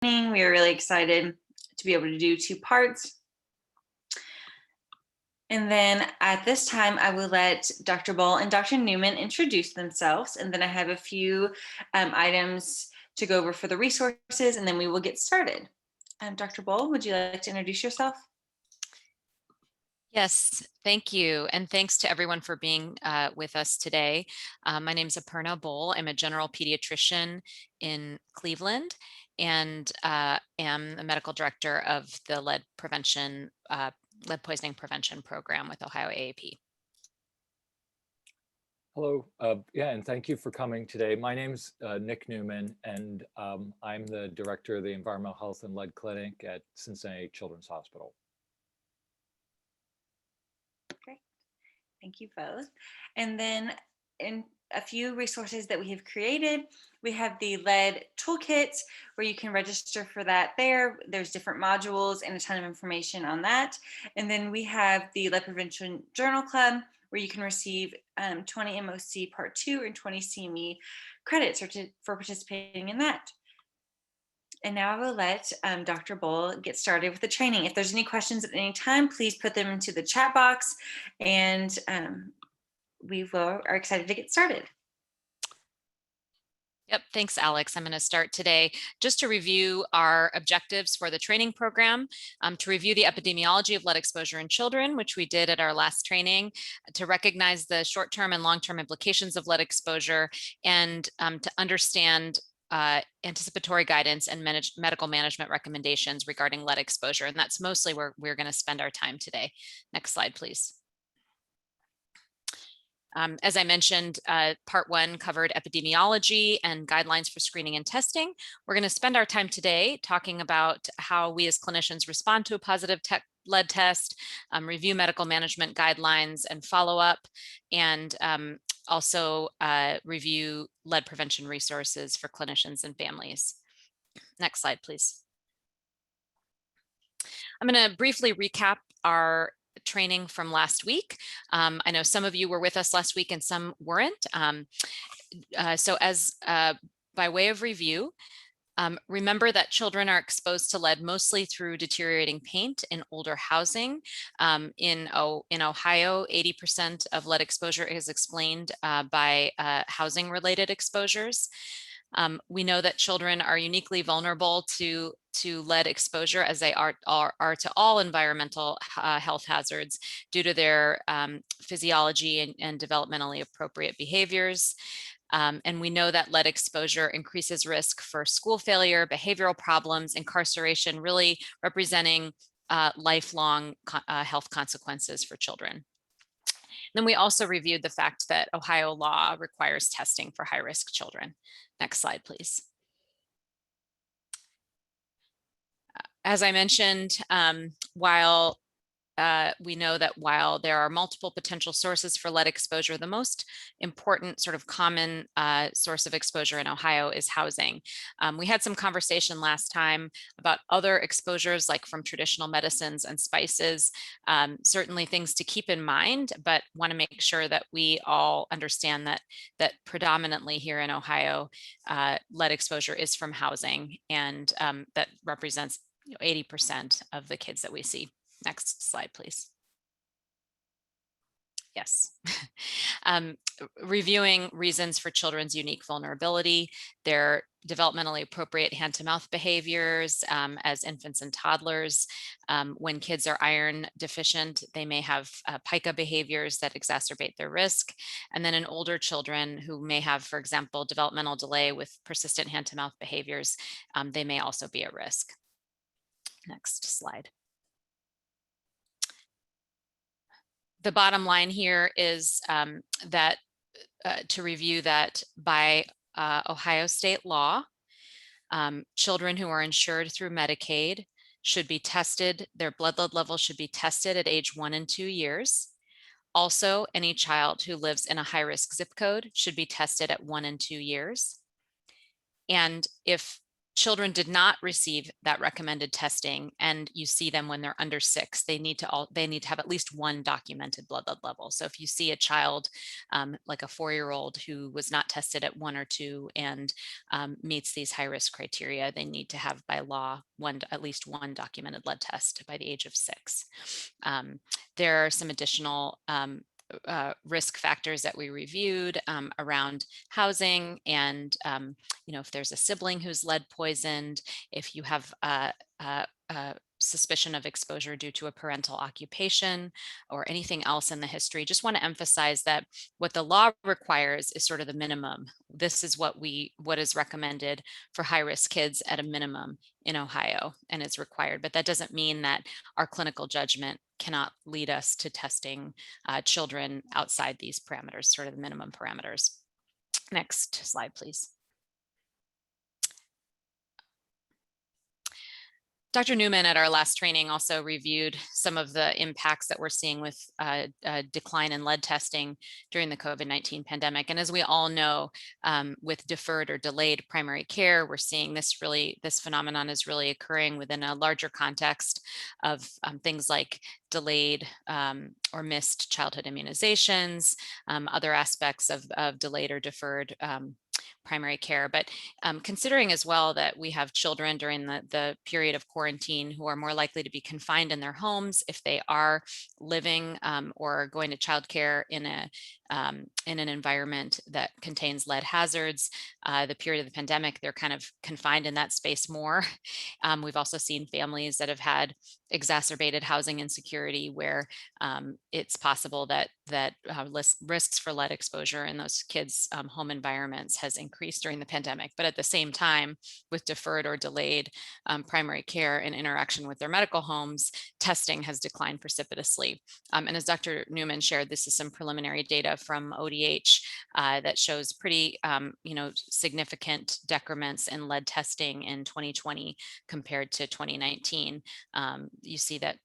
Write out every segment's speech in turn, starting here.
We are really excited to be able to do 2 parts. And then at this time, I will let Dr. Bull and Dr. Newman introduce themselves. And then I have a few items to go over for the resources, and then we will get started. Dr. Bull, would you like to introduce yourself? Yes, thank you. And thanks to everyone for being with us today. My name is Aparna Bull. I'm a general pediatrician in Cleveland and am the medical director of the lead poisoning prevention program with Ohio AAP. Hello, and thank you for coming today. My name's Nick Newman, and I'm the director of the Environmental Health and Lead Clinic at Cincinnati Children's Hospital. Great, thank you both. And then in a few resources that we have created, we have the lead toolkit where you can register for that there. There's different modules and a ton of information on that. And then we have the Lead Prevention Journal Club where you can receive 20 MOC Part 2 and 20 CME credits for participating in that. And now I will let Dr. Bull get started with the training. If there's any questions at any time, please put them into the chat box, and we are excited to get started. Yep, thanks, Alex. I'm going to start today just to review our objectives for the training program, to review the epidemiology of lead exposure in children, which we did at our last training, to recognize the short-term and long-term implications of lead exposure, and to understand anticipatory guidance and medical management recommendations regarding lead exposure. And that's mostly where we're going to spend our time today. Next slide, please. As I mentioned, part 1 covered epidemiology and guidelines for screening and testing. We're going to spend our time today talking about how we as clinicians respond to a positive lead test, review medical management guidelines and follow-up, and also review lead prevention resources for clinicians and families. Next slide, please. I'm going to briefly recap our training from last week. I know some of you were with us last week and some weren't. So by way of review, remember that children are exposed to lead mostly through deteriorating paint in older housing. In Ohio, 80% of lead exposure is explained by housing-related exposures. We know that children are uniquely vulnerable to lead exposure as they are to all environmental health hazards due to their physiology and developmentally appropriate behaviors. And we know that lead exposure increases risk for school failure, behavioral problems, incarceration, really representing lifelong health consequences for children. Then we also reviewed the fact that Ohio law requires testing for high-risk children. Next slide, please. As I mentioned, while we know that while there are multiple potential sources for lead exposure, the most important sort of common source of exposure in Ohio is housing. We had some conversation last time about other exposures like from traditional medicines and spices, certainly things to keep in mind, but want to make sure that we all understand that predominantly here in Ohio, lead exposure is from housing, and that represents 80% of the kids that we see. Next slide, please. Yes. Reviewing reasons for children's unique vulnerability, their developmentally appropriate hand-to-mouth behaviors as infants and toddlers. When kids are iron deficient, they may have pica behaviors that exacerbate their risk. And then in older children who may have, for example, developmental delay with persistent hand-to-mouth behaviors, they may also be at risk. Next slide. The bottom line here is that to review that by Ohio state law, children who are insured through Medicaid should be tested, their blood lead level should be tested at age 1 and 2 years. Also, any child who lives in a high-risk zip code should be tested at 1 and 2 years. And if children did not receive that recommended testing, and you see them when they're under 6, they need to have at least one documented blood lead level. So if you see a child like a 4-year-old who was not tested at 1 or 2 and meets these high-risk criteria, they need to have by law at least one documented lead test by the age of 6. There are some additional risk factors that we reviewed around housing and if there's a sibling who's lead poisoned, if you have suspicion of exposure due to a parental occupation or anything else in the history. Just want to emphasize that what the law requires is sort of the minimum. This is what is recommended for high-risk kids at a minimum in Ohio, and it's required, but that doesn't mean that our clinical judgment cannot lead us to testing children outside these parameters, sort of the minimum parameters. Next slide, please. Dr. Newman at our last training also reviewed some of the impacts that we're seeing with a decline in lead testing during the COVID-19 pandemic. And as we all know, with deferred or delayed primary care, we're seeing this phenomenon is really occurring within a larger context of things like delayed or missed childhood immunizations, other aspects of delayed or deferred primary care. But considering as well that we have children during the period of quarantine who are more likely to be confined in their homes if they are living or going to childcare in an environment that contains lead hazards, the period of the pandemic, they're kind of confined in that space more. We've also seen families that have had exacerbated housing insecurity where it's possible that risks for lead exposure in those kids' home environments has increased during the pandemic. But at the same time, with deferred or delayed primary care and interaction with their medical homes, testing has declined precipitously. And as Dr. Newman shared, this is some preliminary data from ODH that shows pretty significant decrements in lead testing in 2020 compared to 2019. You see that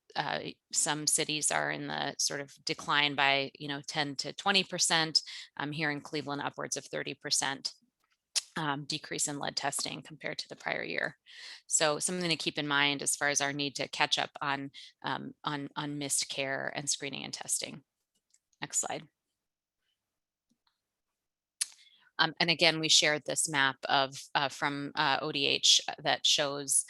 some cities are in the sort of decline by 10 to 20%. Here in Cleveland, upwards of 30% decrease in lead testing compared to the prior year. So something to keep in mind as far as our need to catch up on missed care and screening and testing. Next slide. And again, we shared this map from ODH that shows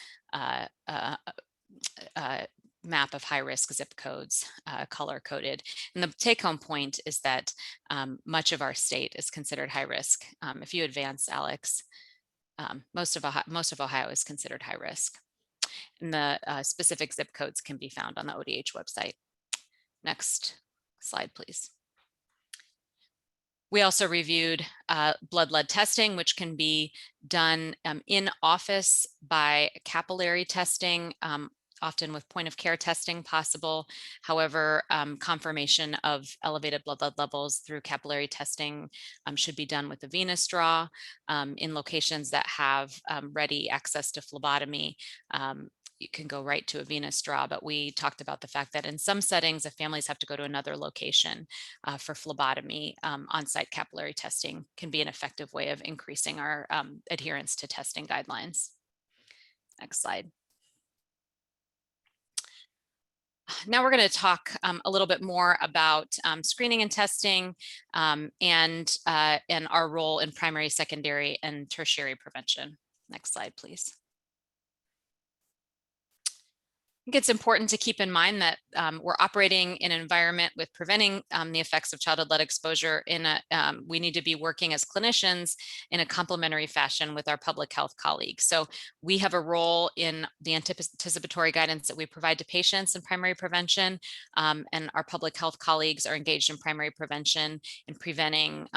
map of high-risk zip codes, color-coded. And the take-home point is that much of our state is considered high risk. If you advance, Alex, most of Ohio is considered high risk. And the specific zip codes can be found on the ODH website. Next slide, please. We also reviewed blood lead testing, which can be done in office by capillary testing, often with point of care testing possible. However, confirmation of elevated blood lead levels through capillary testing should be done with a venous draw in locations that have ready access to phlebotomy. You can go right to a venous draw, but we talked about the fact that in some settings, if families have to go to another location for phlebotomy, on-site capillary testing can be an effective way of increasing our adherence to testing guidelines. Next slide. Now we're going to talk a little bit more about screening and testing and our role in primary, secondary, and tertiary prevention. Next slide, please. I think it's important to keep in mind that we're operating in an environment with preventing the effects of childhood lead exposure. We need to be working as clinicians in a complementary fashion with our public health colleagues. So we have a role in the anticipatory guidance that we provide to patients in primary prevention, and our public health colleagues are engaged in primary prevention in preventing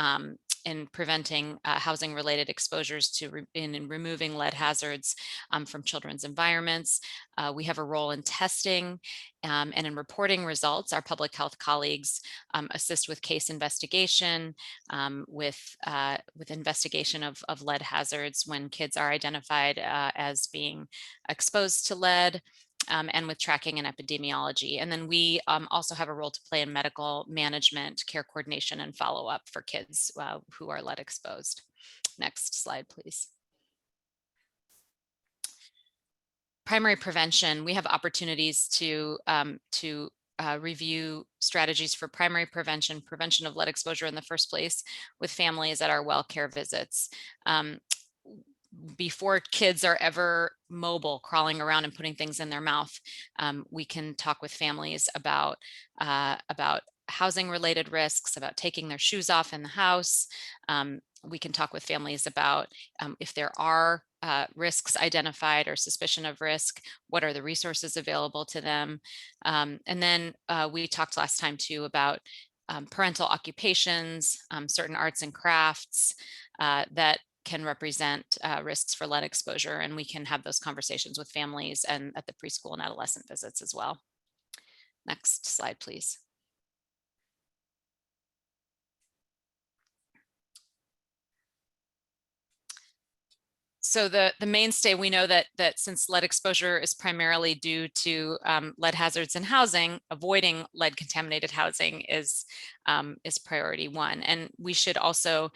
housing-related exposures in removing lead hazards from children's environments. We have a role in testing and in reporting results. Our public health colleagues assist with case investigation, with investigation of lead hazards when kids are identified as being exposed to lead. And with tracking and epidemiology. And then we also have a role to play in medical management, care coordination, and follow-up for kids who are lead exposed. Next slide, please. primary prevention, we have opportunities to review strategies for primary prevention of lead exposure in the first place with families at our well care visits. Before kids are ever mobile, crawling around and putting things in their mouth, we can talk with families about housing related risks, about taking their shoes off in the house. We can talk with families about if there are risks identified or suspicion of risk, what are the resources available to them. And then we talked last time too about parental occupations, certain arts and crafts that can represent risks for lead exposure, and we can have those conversations with families and at the preschool and adolescent visits as well. Next slide, please. So the mainstay, we know that since lead exposure is primarily due to lead hazards in housing, avoiding lead contaminated housing is priority one. And we should also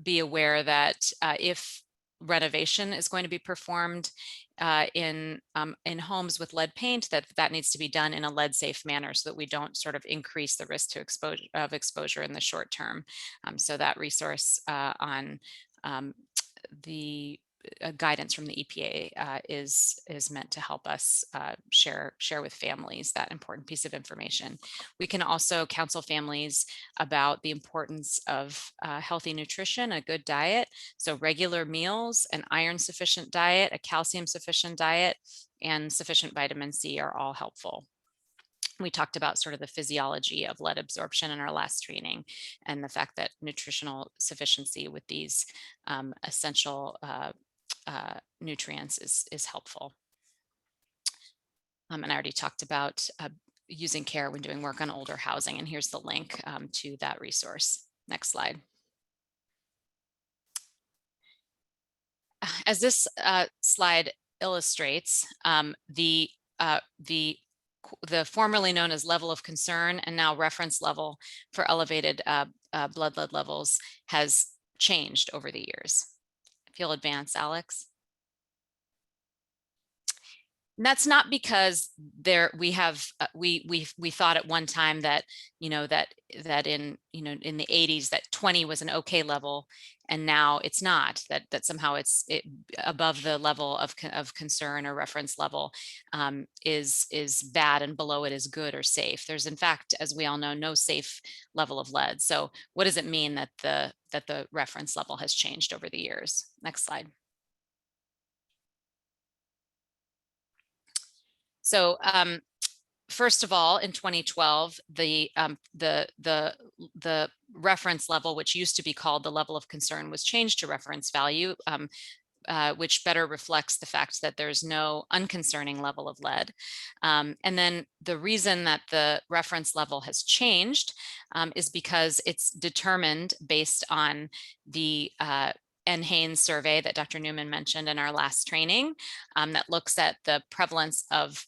be aware that if renovation is going to be performed in homes with lead paint, that needs to be done in a lead safe manner so that we don't sort of increase the risk to exposure in the short term. So that resource on the guidance from the EPA is meant to help us share with families that important piece of information. We can also counsel families about the importance of healthy nutrition, a good diet. So regular meals, an iron sufficient diet, a calcium sufficient diet, and sufficient vitamin C are all helpful. We talked about sort of the physiology of lead absorption in our last training, and the fact that nutritional sufficiency with these essential nutrients is helpful. And I already talked about using care when doing work on older housing, and here's the link to that resource. Next slide. As this slide illustrates, the formerly known as level of concern and now reference level for elevated blood lead levels has changed over the years. If you'll advance, Alex. And that's not because we thought at one time that that in the 80s that 20 was an okay level, and now it's not, that somehow it's above the level of concern or reference level is bad, and below it is good or safe. There's in fact, as we all know, no safe level of lead. So what does it mean that the reference level has changed over the years? Next slide. So first of all, in 2012, the reference level, which used to be called the level of concern, was changed to reference value, which better reflects the fact that there's no unconcerning level of lead. And then the reason that the reference level has changed is because it's determined based on the Haynes survey that Dr. Newman mentioned in our last training, that looks at the prevalence of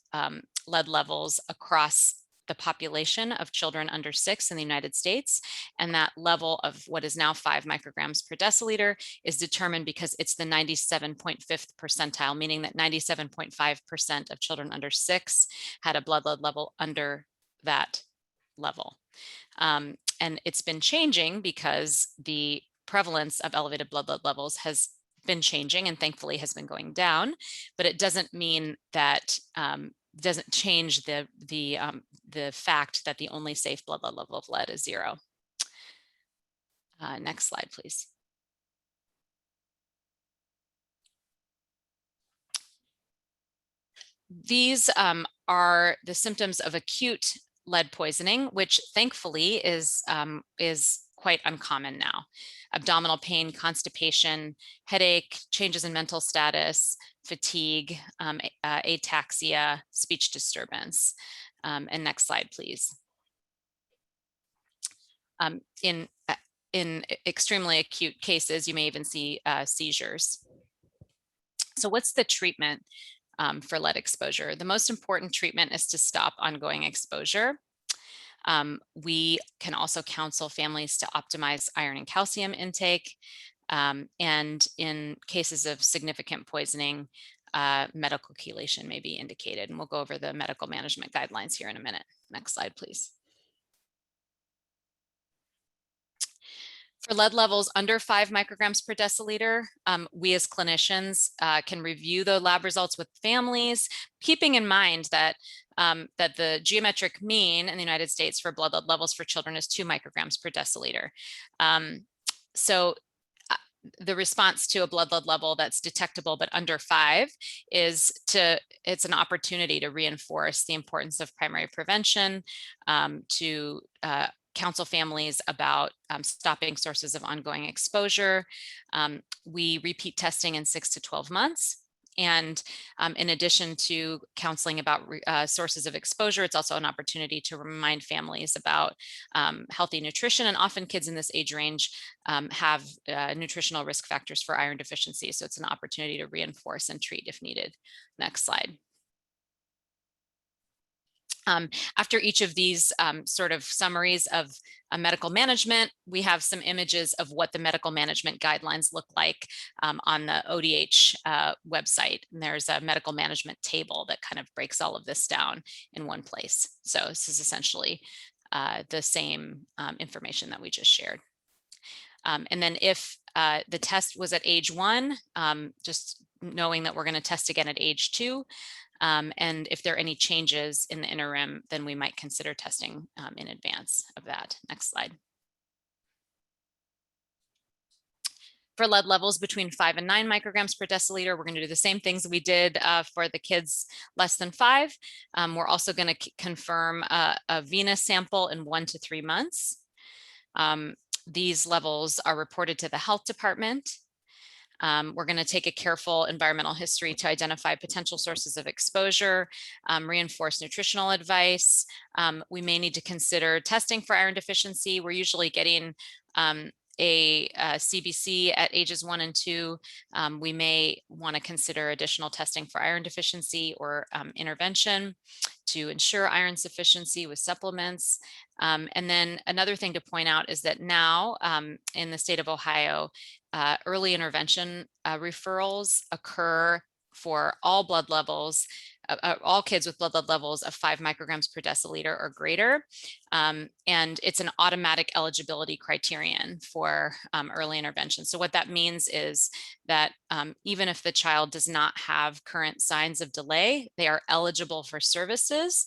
lead levels across the population of children under 6 in the United States. And that level of what is now 5 micrograms per deciliter is determined because it's the 97.5th percentile, meaning that 97.5% of children under 6 had a blood lead level under that level. And it's been changing because the prevalence of elevated blood lead levels has been changing and thankfully has been going down, but it doesn't mean that doesn't change the fact that the only safe blood lead level of lead is 0. Next slide, please. These are the symptoms of acute lead poisoning, which thankfully is quite uncommon now. Abdominal pain, constipation, headache, changes in mental status, fatigue, ataxia, speech disturbance. And next slide, please. In extremely acute cases, you may even see seizures. So what's the treatment for lead exposure? The most important treatment is to stop ongoing exposure. We can also counsel families to optimize iron and calcium intake. And in cases of significant poisoning, medical chelation may be indicated. And we'll go over the medical management guidelines here in a minute. Next slide, please. For lead levels under 5 micrograms per deciliter, we as clinicians can review the lab results with families, keeping in mind that that the geometric mean in the United States for blood lead levels for children is 2 micrograms per deciliter. So the response to a blood lead level that's detectable but under 5 is it's an opportunity to reinforce the importance of primary prevention, to counsel families about stopping sources of ongoing exposure. We repeat testing in 6 to 12 months. And in addition to counseling about sources of exposure, it's also an opportunity to remind families about healthy nutrition. And often kids in this age range have nutritional risk factors for iron deficiency. So it's an opportunity to reinforce and treat if needed. Next slide. After each of these sort of summaries of medical management, we have some images of what the medical management guidelines look like on the ODH website. And there's a medical management table that kind of breaks all of this down in one place. So this is essentially the same information that we just shared. And then if the test was at age 1, just knowing that we're going to test again at age 2. And if there are any changes in the interim, then we might consider testing in advance of that. Next slide. For lead levels between 5 and 9 micrograms per deciliter, we're going to do the same things we did for the kids less than 5. We're also going to confirm a venous sample in 1 to 3 months. These levels are reported to the health department. We're going to take a careful environmental history to identify potential sources of exposure, reinforce nutritional advice. We may need to consider testing for iron deficiency. We're usually getting a CBC at ages 1 and 2. We may want to consider additional testing for iron deficiency or intervention to ensure iron sufficiency with supplements. And then another thing to point out is that now in the state of Ohio, early intervention referrals occur for all blood levels, all kids with blood lead levels of 5 micrograms per deciliter or greater. And it's an automatic eligibility criterion for early intervention. So what that means is that even if the child does not have current signs of delay, they are eligible for services.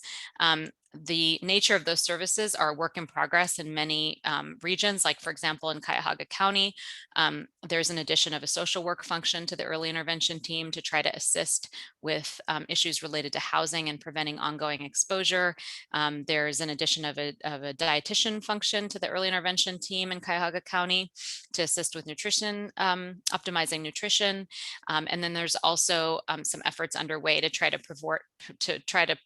The nature of those services are a work in progress in many regions, like for example, in Cuyahoga County, there's an addition of a social work function to the early intervention team to try to assist with issues related to housing and preventing ongoing exposure. There's an addition of a dietitian function to the early intervention team in Cuyahoga County to assist with nutrition, optimizing nutrition. And then there's also some efforts underway to try to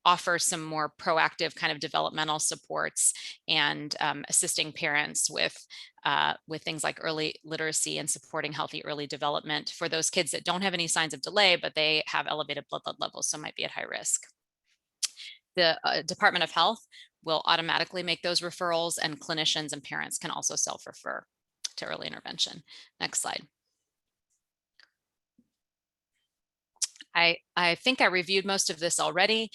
offer some more proactive kind of developmental supports and assisting parents with things like early literacy and supporting healthy early development for those kids that don't have any signs of delay, but they have elevated blood lead levels, so might be at high risk. The Department of Health will automatically make those referrals, and clinicians and parents can also self-refer to early intervention. Next slide. I think I reviewed most of this already,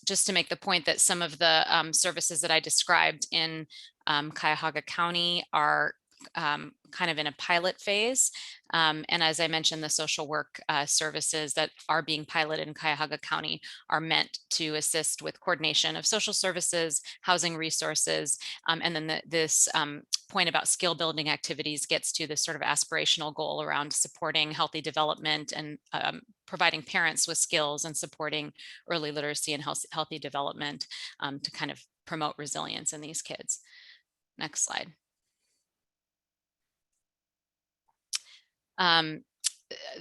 just to make the point that some of the services that I described in Cuyahoga County are kind of in a pilot phase. And as I mentioned, the social work services that are being piloted in Cuyahoga County are meant to assist with coordination of social services, housing resources, and then this point about skill building activities gets to this sort of aspirational goal around supporting healthy development and providing parents with skills and supporting early literacy and healthy development to kind of promote resilience in these kids. Next slide.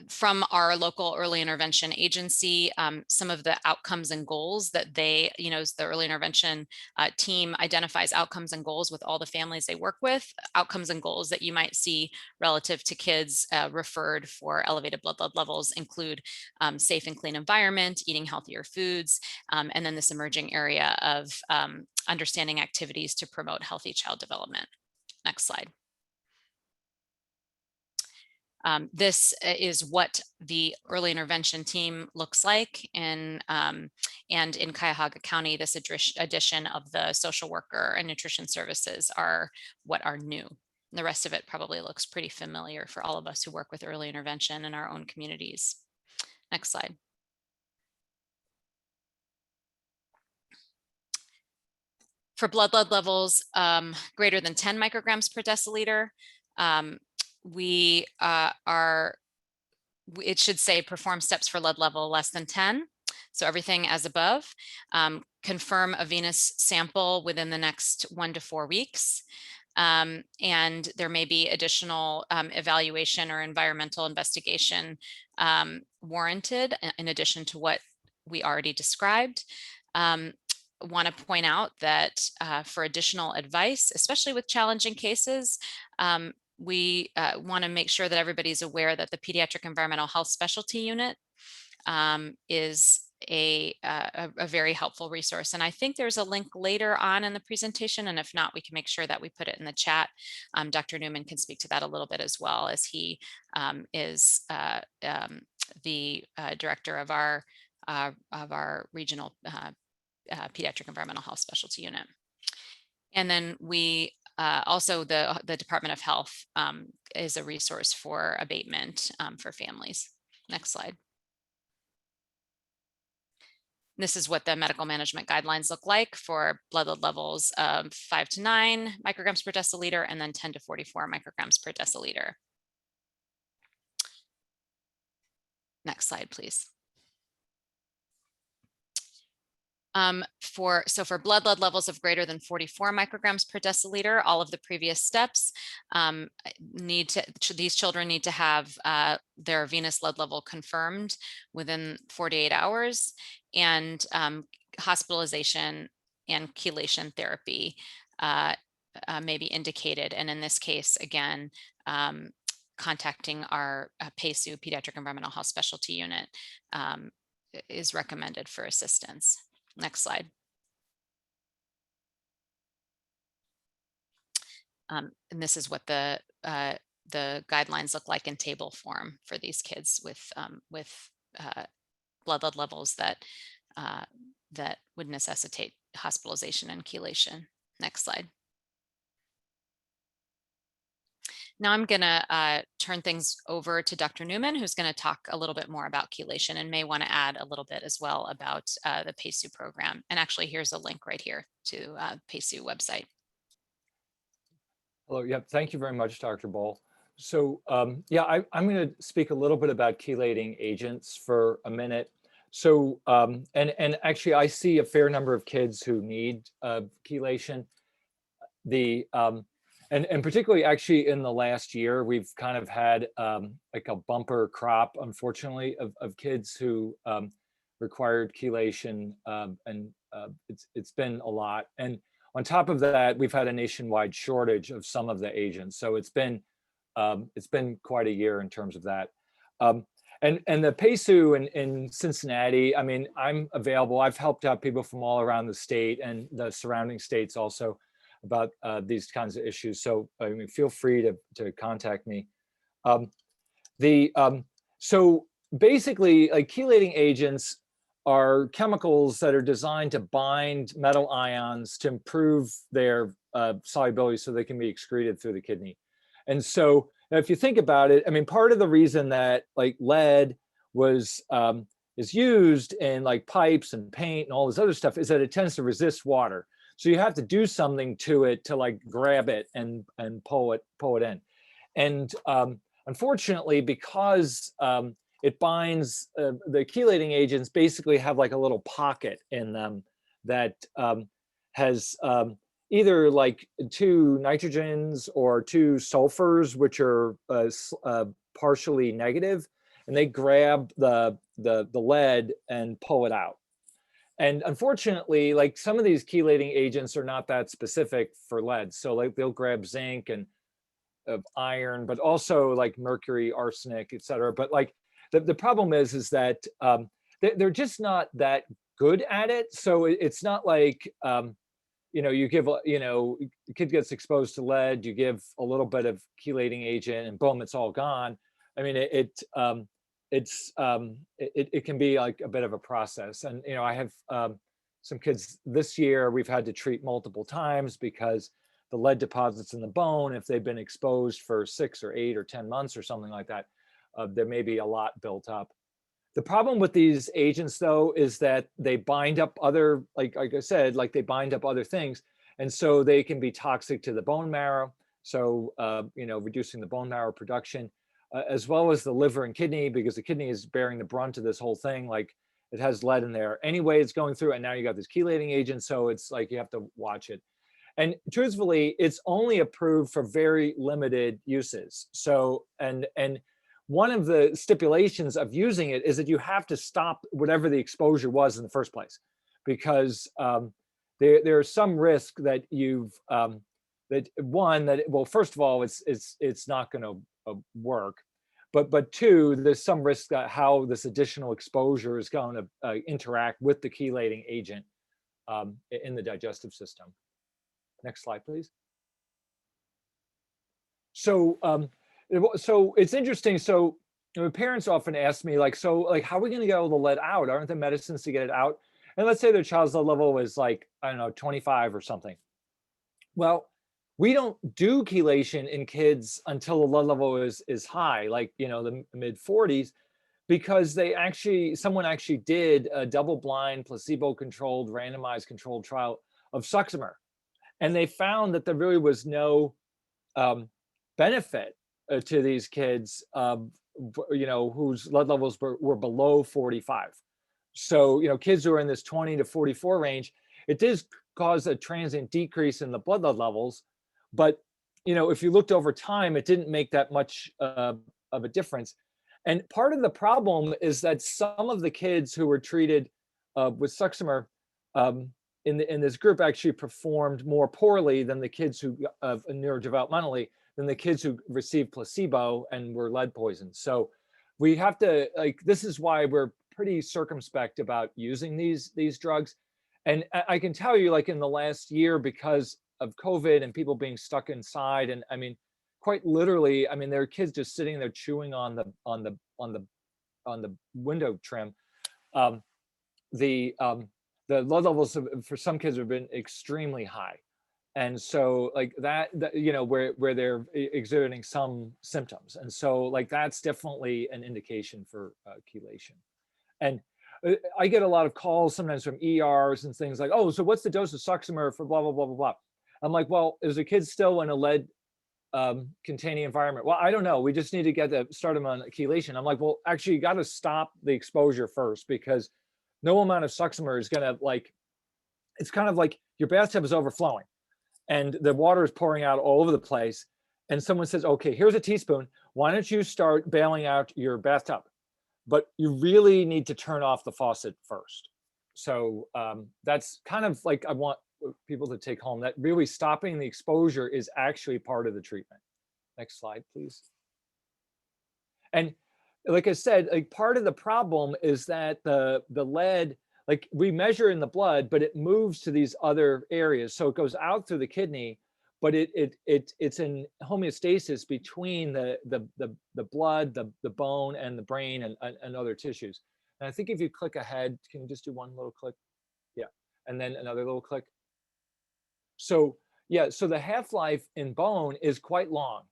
From our local early intervention agency, some of the outcomes and goals that they, the early intervention team identifies outcomes and goals with all the families they work with, outcomes and goals that you might see relative to kids referred for elevated blood lead levels include safe and clean environment, eating healthier foods, and then this emerging area of understanding activities to promote healthy child development. Next slide. This is what the early intervention team looks like and in Cuyahoga County. This addition of the social worker and nutrition services are what are new. The rest of it probably looks pretty familiar for all of us who work with early intervention in our own communities. Next slide. For blood lead levels greater than 10 micrograms per deciliter, it should say perform steps for lead level less than 10. So everything as above. Confirm a venous sample within the next 1 to 4 weeks. And there may be additional evaluation or environmental investigation warranted in addition to what we already described. Want to point out that for additional advice, especially with challenging cases, we want to make sure that everybody's aware that the Pediatric Environmental Health Specialty Unit is a very helpful resource. And I think there's a link later on in the presentation, and if not, we can make sure that we put it in the chat. Dr. Newman can speak to that a little bit as well, as he is the director of our regional Pediatric Environmental Health Specialty Unit. And then we also, the Department of Health is a resource for abatement for families. Next slide. This is what the medical management guidelines look like for blood lead levels of 5 to 9 micrograms per deciliter and then 10 to 44 micrograms per deciliter. Next slide, please. For blood lead levels of greater than 44 micrograms per deciliter, all of the previous steps these children need to have their venous lead level confirmed within 48 hours, and hospitalization and chelation therapy may be indicated. And in this case, again, contacting our PACU, Pediatric Environmental Health Specialty Unit, is recommended for assistance. Next slide. And this is what the guidelines look like in table form for these kids with blood lead levels that would necessitate hospitalization and chelation. Next slide. Now I'm going to turn things over to Dr. Newman, who's going to talk a little bit more about chelation and may want to add a little bit as well about the PACU program. And actually, here's a link right here to PACU website. Hello. Yep. Thank you very much, Dr. Boll. So yeah, I'm going to speak a little bit about chelating agents for a minute. So and actually, I see a fair number of kids who need chelation. And particularly actually in the last year, we've kind of had like a bumper crop, unfortunately, of kids who required chelation, and it's been a lot. And on top of that, we've had a nationwide shortage of some of the agents. So it's been quite a year in terms of that. And the PACU in Cincinnati, I mean, I'm available. I've helped out people from all around the state and the surrounding states also about these kinds of issues. So I mean, feel free to contact me. So basically, like, chelating agents are chemicals that are designed to bind metal ions to improve their solubility so they can be excreted through the kidney. And so if you think about it, I mean, part of the reason that like lead is used in like pipes and paint and all this other stuff is that it tends to resist water. So you have to do something to it to like grab it and pull it in. And unfortunately, because it binds, the chelating agents basically have like a little pocket in them that has either like 2 nitrogens or 2 sulfurs, which are partially negative, and they grab the lead and pull it out. And unfortunately, like, some of these chelating agents are not that specific for lead. So like they'll grab zinc and iron, but also like mercury, arsenic, et cetera. But like the problem is that they're just not that good at it. So it's not like, you give, the kid gets exposed to lead, you give a little bit of chelating agent and boom, it's all gone. I mean, it can be like a bit of a process. And, you know, I have some kids this year we've had to treat multiple times because the lead deposits in the bone, if they've been exposed for 6 or 8 or 10 months or something like that, there may be a lot built up. The problem with these agents, though, is that they bind up other, like I said, like they bind up other things. And so they can be toxic to the bone marrow. So, you know, reducing the bone marrow production, as well as the liver and kidney, because the kidney is bearing the brunt of this whole thing. Like it has lead in there anyway, it's going through. And now you got this chelating agent. So it's like you have to watch it. And truthfully, it's only approved for very limited uses. So, and one of the stipulations of using it is that you have to stop whatever the exposure was in the first place, because there's some risk that well, first of all, it's not going to work, but two, there's some risk that how this additional exposure is going to interact with the chelating agent in the digestive system. Next slide, please. So it's interesting. So, you know, parents often ask me, like, so like, how are we going to get all the lead out? Aren't there medicines to get it out? And let's say their child's lead level is like, I don't know, 25 or something. Well, we don't do chelation in kids until the lead level is high, like, you know, the mid 40s, because someone actually did a double-blind, placebo-controlled, randomized controlled trial of Suxamer. And they found that there really was no benefit to these kids, you know, whose lead levels were below 45. So, you know, kids who are in this 20 to 44 range, it does cause a transient decrease in the blood lead levels. But, you know, if you looked over time, it didn't make that much of a difference. And part of the problem is that some of the kids who were treated with Suxamer in this group actually performed more poorly than the kids who neurodevelopmentally than the kids who received placebo and were lead poisoned. So we have to, like, this is why we're pretty circumspect about using these drugs. And I can tell you, like, in the last year, because of COVID and people being stuck inside, and I mean, quite literally, I mean, there are kids just sitting there chewing on the window trim. The lead levels for some kids have been extremely high. And so like that, you know, where they're exhibiting some symptoms. And so like, that's definitely an indication for chelation. And I get a lot of calls sometimes from ERs and things like, oh, so what's the dose of Suxamer for blah, blah, blah, blah, blah. I'm like, well, is the kid still in a lead containing environment? Well, I don't know. We just need to start them on chelation. I'm like, well, actually you got to stop the exposure first, because no amount of Suxamer is going to, like, it's kind of like your bathtub is overflowing and the water is pouring out all over the place. And someone says, okay, here's a teaspoon. Why don't you start bailing out your bathtub? But you really need to turn off the faucet first. So that's kind of like, I want people to take home that really stopping the exposure is actually part of the treatment. Next slide, please. And like I said, like, part of the problem is that the lead, like, we measure in the blood, but it moves to these other areas. So it goes out through the kidney, but it's in homeostasis between the blood, the bone, and the brain, and other tissues. And I think if you click ahead, can you just do one little click? Yeah, and then another little click. So yeah, so the half-life in bone is quite long,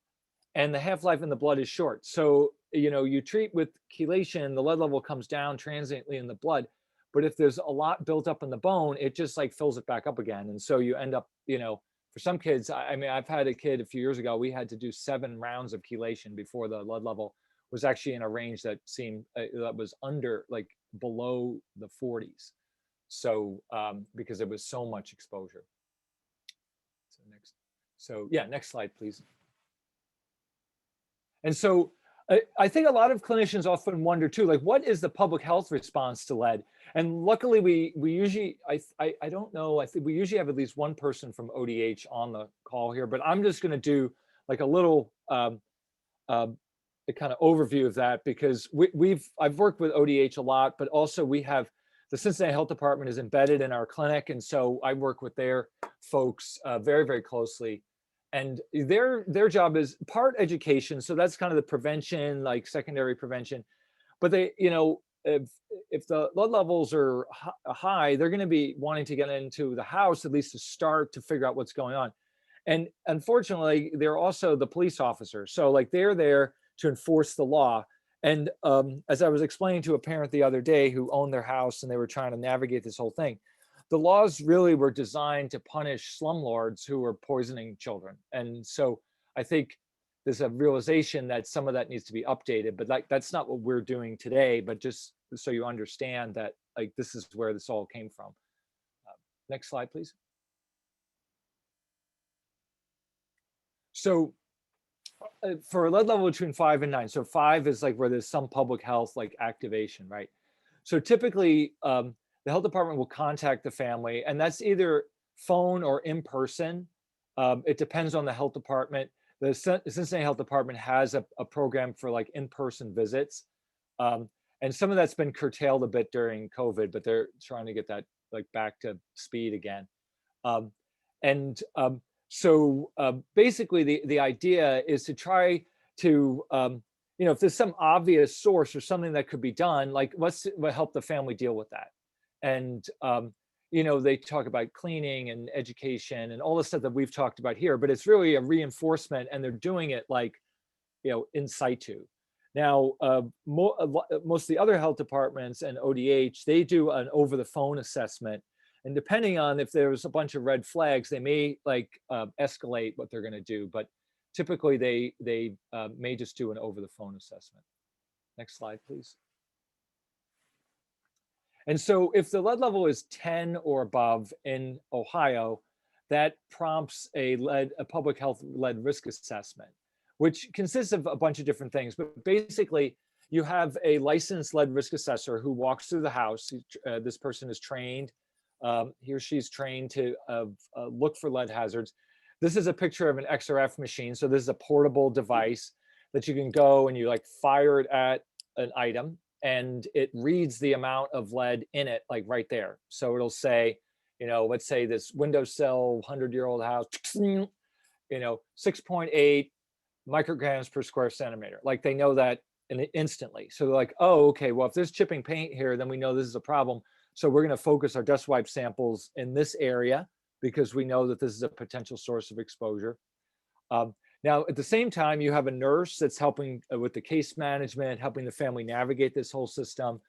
and the half-life in the blood is short. So, you know, you treat with chelation, the lead level comes down transiently in the blood, but if there's a lot built up in the bone, it just like fills it back up again. And so you end up, you know, for some kids, I mean, I've had a kid a few years ago, we had to do 7 rounds of chelation before the lead level was actually in a range that seemed, that was under, like, below the 40s. So, because there was so much exposure. So yeah, next slide, please. And so I think a lot of clinicians often wonder too, like, what is the public health response to lead? And luckily we usually, I don't know, I think we usually have at least one person from ODH on the call here, but I'm just gonna do like a little a kind of overview of that, because I've worked with ODH a lot, but also we have the Cincinnati Health Department is embedded in our clinic. And so I work with their folks very, very closely. And their job is part education. So that's kind of the prevention, like secondary prevention. But they, if the lead levels are high, they're going to be wanting to get into the house, at least to start to figure out what's going on. And unfortunately, they're also the police officers. So like they're there to enforce the law. And as I was explaining to a parent the other day who owned their house and they were trying to navigate this whole thing, the laws really were designed to punish slumlords who were poisoning children. And so I think there's a realization that some of that needs to be updated, but like that's not what we're doing today, but just so you understand that like this is where this all came from. Next slide, please. So for a lead level between 5 and 9, so 5 is like where there's some public health like activation, right? So typically the health department will contact the family, and that's either phone or in person. It depends on the health department. The Cincinnati Health Department has a program for like in-person visits. And some of that's been curtailed a bit during COVID, but they're trying to get that like back to speed again. So basically the idea is to try to, if there's some obvious source or something that could be done, like let's help the family deal with that. And, they talk about cleaning and education and all the stuff that we've talked about here, but it's really a reinforcement, and they're doing it like, in situ. Now, most of the other health departments and ODH, they do an over the phone assessment. And depending on if there's a bunch of red flags, they may like escalate what they're going to do. But typically they may just do an over the phone assessment. Next slide, please. And so if the lead level is 10 or above in Ohio, that prompts a public health lead risk assessment, which consists of a bunch of different things. But basically, you have a licensed lead risk assessor who walks through the house. This person is trained. He or she's trained to look for lead hazards. This is a picture of an XRF machine. So this is a portable device that you can go and you like fire it at an item, and it reads the amount of lead in it, like right there. So it'll say, let's say this windowsill, 100-year-old house, 6.8 micrograms per square centimeter. Like they know that instantly. So they're like, oh, okay, well, if there's chipping paint here, then we know this is a problem. So we're going to focus our dust wipe samples in this area because we know that this is a potential source of exposure. Now, at the same time, you have a nurse that's helping with the case management, helping the family navigate this whole system,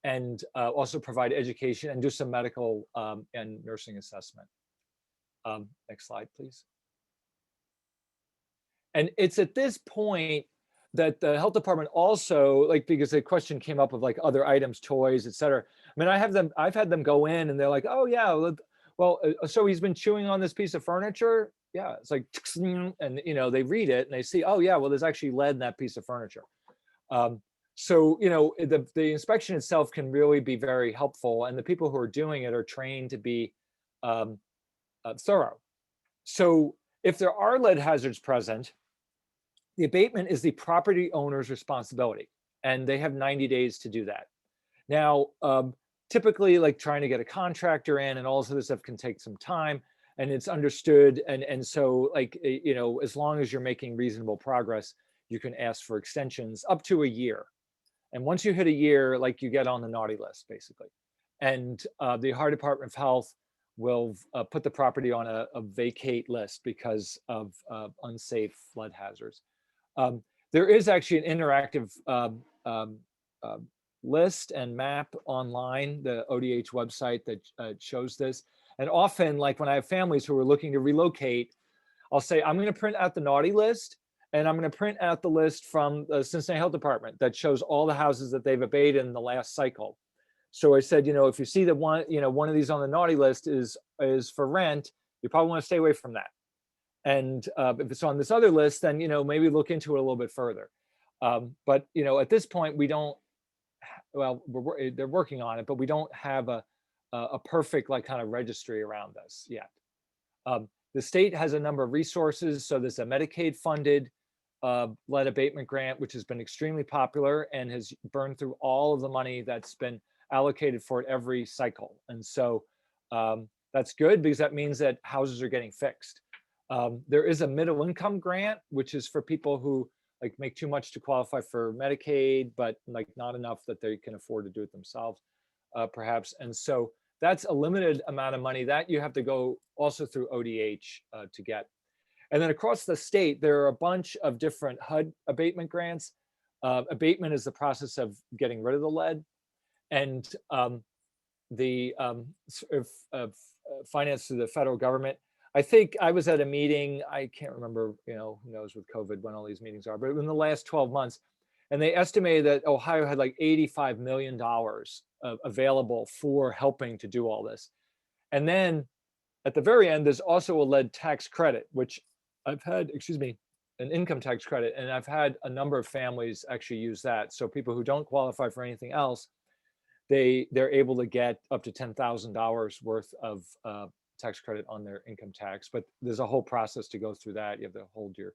and also provide education and do some medical and nursing assessment. Next slide, please. And it's at this point that the health department also, like, because the question came up of like other items, toys, et cetera. I mean, I've had them go in and they're like, oh yeah, well, so he's been chewing on this piece of furniture. Yeah, it's like, and they read it and they see, oh yeah, well, there's actually lead in that piece of furniture. So, the inspection itself can really be very helpful, and the people who are doing it are trained to be thorough. So if there are lead hazards present, the abatement is the property owner's responsibility, and they have 90 days to do that. Now, typically, like trying to get a contractor in and all this other stuff can take some time, and it's understood. And so, like, as long as you're making reasonable progress, you can ask for extensions up to a year. And once you hit a year, like, you get on the naughty list, basically. And the Ohio Department of Health will put the property on a vacate list because of unsafe lead hazards. There is actually an interactive list and map online, the ODH website that shows this. And often, like when I have families who are looking to relocate, I'll say, I'm going to print out the naughty list, and I'm going to print out the list from the Cincinnati Health Department that shows all the houses that they've abated in the last cycle. So I said, if you see that one of these on the naughty list is for rent, you probably want to stay away from that. And if it's on this other list, then maybe look into it a little bit further. But at this point, we don't. Well, they're working on it, but we don't have a perfect like kind of registry around this yet. The state has a number of resources. So there's a Medicaid-funded lead abatement grant, which has been extremely popular and has burned through all of the money that's been allocated for it every cycle. And so that's good because that means that houses are getting fixed. There is a middle income grant, which is for people who like make too much to qualify for Medicaid, but like not enough that they can afford to do it themselves, perhaps. And so that's a limited amount of money that you have to go also through ODH to get. And then across the state, there are a bunch of different HUD abatement grants. Abatement is the process of getting rid of the lead, and the finance through the federal government. I think I was at a meeting, I can't remember, who knows with COVID when all these meetings are, but in the last 12 months, and they estimated that Ohio had like $85 million available for helping to do all this. And then at the very end, there's also a lead tax credit, which I've had, an income tax credit, and I've had a number of families actually use that. So people who don't qualify for anything else, they're able to get up to $10,000 worth of tax credit on their income tax. But there's a whole process to go through that. You have to hold your,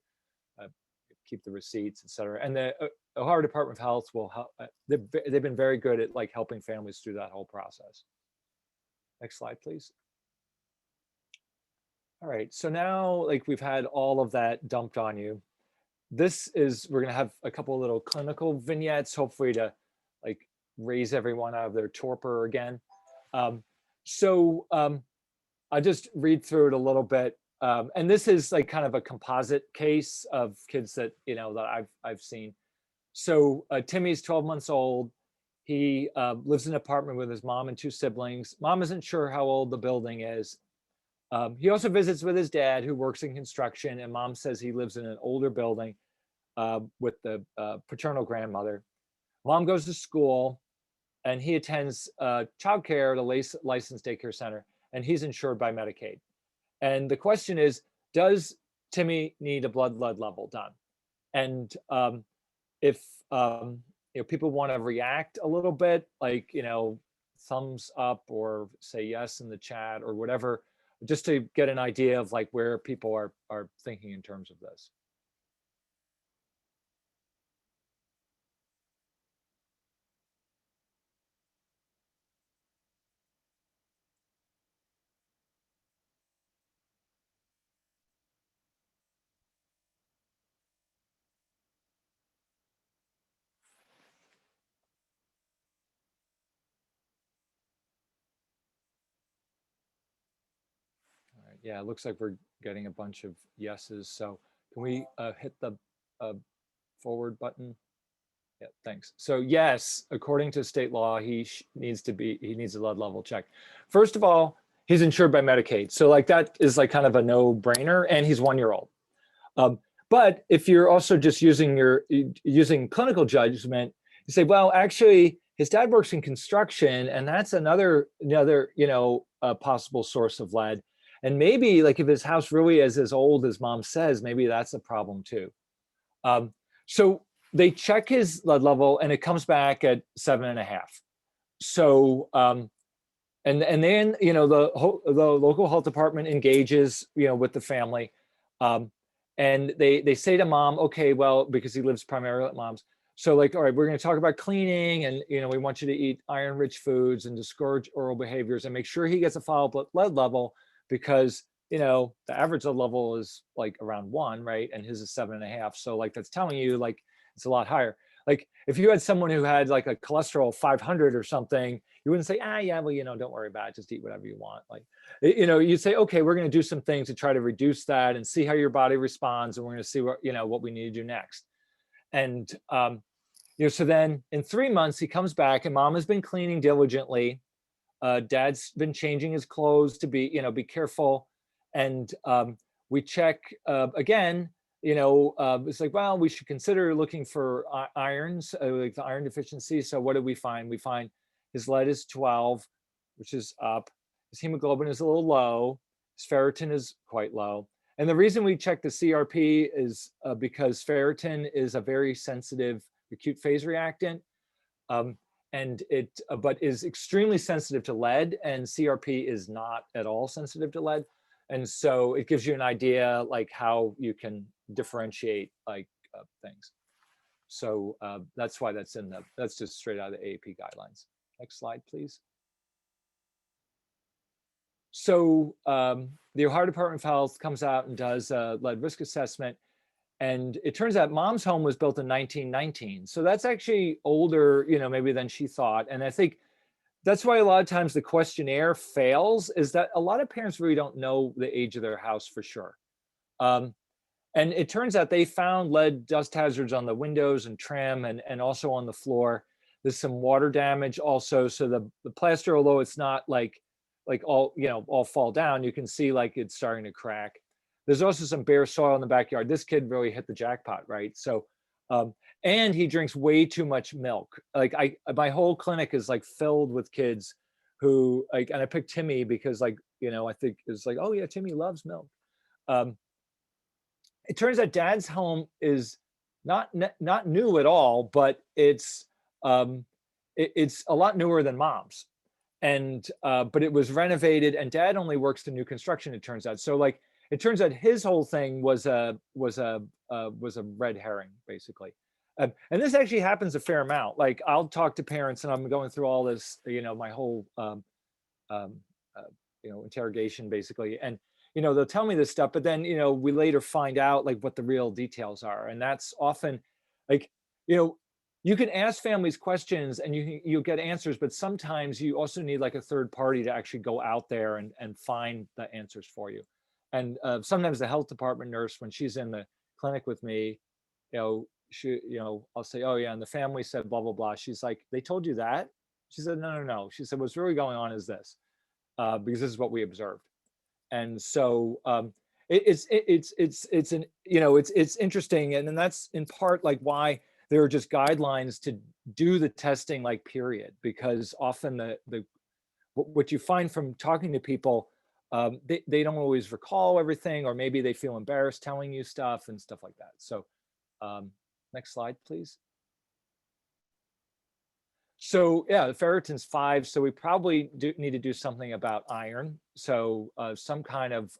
keep the receipts, et cetera. And the Ohio Department of Health will help. They've been very good at like helping families through that whole process. Next slide, please. All right, so now like we've had all of that dumped on you. We're gonna have a couple of little clinical vignettes, hopefully to like raise everyone out of their torpor again. I'll just read through it a little bit. And this is like kind of a composite case of kids that, that I've seen. So Timmy's 12 months old. He lives in an apartment with his mom and two siblings. Mom isn't sure how old the building is. He also visits with his dad, who works in construction, and mom says he lives in an older building with the paternal grandmother. Mom goes to school, and he attends childcare at a licensed daycare center, and he's insured by Medicaid. And the question is, does Timmy need a blood lead level done? And if people want to react a little bit, like thumbs up or say yes in the chat or whatever, just to get an idea of like where people are thinking in terms of this. Yeah, it looks like we're getting a bunch of yeses. So can we hit the forward button? Yeah, thanks. So yes, according to state law, he needs a lead level check. First of all, he's insured by Medicaid. So like that is like kind of a no-brainer, and he's 1 year old. But if you're also just using clinical judgment, you say, well, actually, his dad works in construction, and that's another possible source of lead. And maybe like if his house really is as old as mom says, maybe that's a problem too. So they check his lead level, and it comes back at 7.5. So and then the local health department engages with the family, and they say to mom, okay, well, because he lives primarily at mom's, so like, all right, we're going to talk about cleaning, and we want you to eat iron-rich foods and discourage oral behaviors, and make sure he gets a follow-up lead level, because the average lead level is like around 1, right? And his is 7.5. So like that's telling you like it's a lot higher. Like if you had someone who had like a cholesterol 500 or something, you wouldn't say, yeah, well, don't worry about it, just eat whatever you want. Like, you'd say, okay, we're going to do some things to try to reduce that and see how your body responds, and we're going to see what we need to do next. And so then in 3 months he comes back, and mom has been cleaning diligently. Dad's been changing his clothes to be careful. And we check again, it's like, well, we should consider looking for irons, like the iron deficiency. So what did we find? We find his lead is 12, which is up. His hemoglobin is a little low. His ferritin is quite low. And the reason we check the CRP is because ferritin is a very sensitive acute phase reactant. And but is extremely sensitive to lead, and CRP is not at all sensitive to lead. And so it gives you an idea like how you can differentiate like things. So that's why that's that's just straight out of the AAP guidelines. Next slide, please. So the Ohio Department of Health comes out and does a lead risk assessment. And it turns out mom's home was built in 1919. So that's actually older, maybe than she thought. And I think that's why a lot of times the questionnaire fails, is that a lot of parents really don't know the age of their house for sure. And it turns out they found lead dust hazards on the windows and trim and also on the floor. There's some water damage also. So the plaster, although it's not like all fall down, you can see like it's starting to crack. There's also some bare soil in the backyard. This kid really hit the jackpot, right? So, and he drinks way too much milk. Like my whole clinic is like filled with kids who like, and I picked Timmy because like, I think it's like, oh yeah, Timmy loves milk. It turns out dad's home is not new at all, but it's a lot newer than mom's. And but it was renovated, and dad only works in new construction, it turns out. So like it turns out his whole thing was a red herring, basically. And this actually happens a fair amount. Like I'll talk to parents, and I'm going through all this, my whole interrogation basically, and they'll tell me this stuff, but then we later find out like what the real details are, and that's often like you can ask families questions and you'll get answers, but sometimes you also need like a third party to actually go out there and find the answers for you. And sometimes the health department nurse, when she's in the clinic with me, I'll say, oh yeah, and the family said blah blah blah. She's like, they told you that? She said, no. She said, what's really going on is this, because this is what we observed. And so it's interesting, and then that's in part like why there are just guidelines to do the testing, like period, because often what you find from talking to people, they don't always recall everything, or maybe they feel embarrassed telling you stuff and stuff like that. So next slide, please. So yeah, the ferritin's 5. So we probably need to do something about iron. So some kind of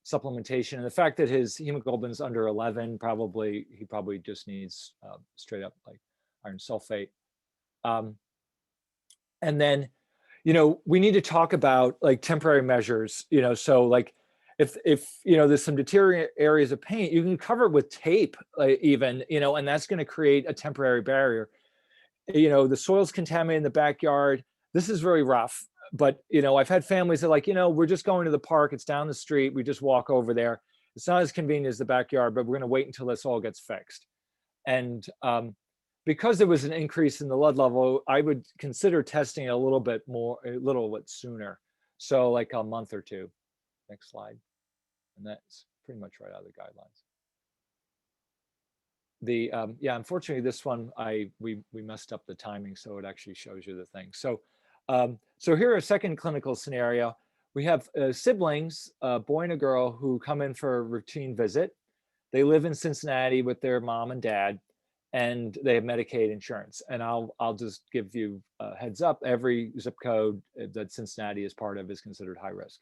supplementation, and the fact that his hemoglobin's under 11, he probably just needs straight up like iron sulfate. And then, we need to talk about like temporary measures, so like if there's some deteriorating areas of paint, you can cover it with tape, even, and that's going to create a temporary barrier. The soil's contaminated in the backyard. This is very rough, but I've had families that are like, we're just going to the park, it's down the street, we just walk over there. It's not as convenient as the backyard, but we're going to wait until this all gets fixed. And because there was an increase in the lead level, I would consider testing a little bit sooner. So like a month or two. Next slide. And that's pretty much right out of the guidelines. Yeah, unfortunately this one we messed up the timing, so it actually shows you the thing. So so here a second clinical scenario. We have siblings, a boy and a girl, who come in for a routine visit. They live in Cincinnati with their mom and dad, and they have Medicaid insurance. And I'll just give you a heads up, every zip code that Cincinnati is part of is considered high risk.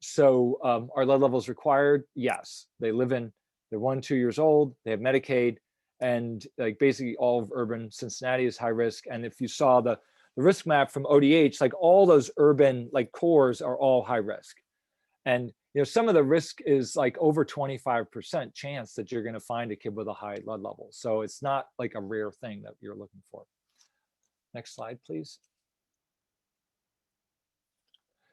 So are lead levels required? Yes. They're 1-2 years old, they have Medicaid, and like basically all of urban Cincinnati is high risk. And if you saw the risk map from ODH, like all those urban like cores are all high risk. And some of the risk is like over 25% chance that you're going to find a kid with a high lead level. So it's not like a rare thing that you're looking for. Next slide, please.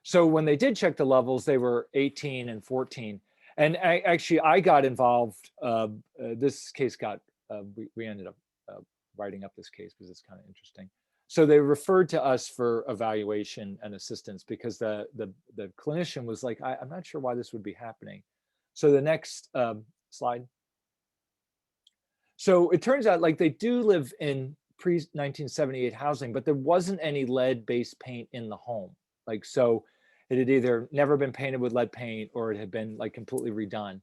So when they did check the levels, they were 18 and 14. And I got involved. This case we ended up writing up this case because it's kind of interesting. So they referred to us for evaluation and assistance because the clinician was like, I'm not sure why this would be happening. So the next slide. So it turns out like they do live in pre-1978 housing, but there wasn't any lead-based paint in the home. Like, so it had either never been painted with lead paint or it had been like completely redone.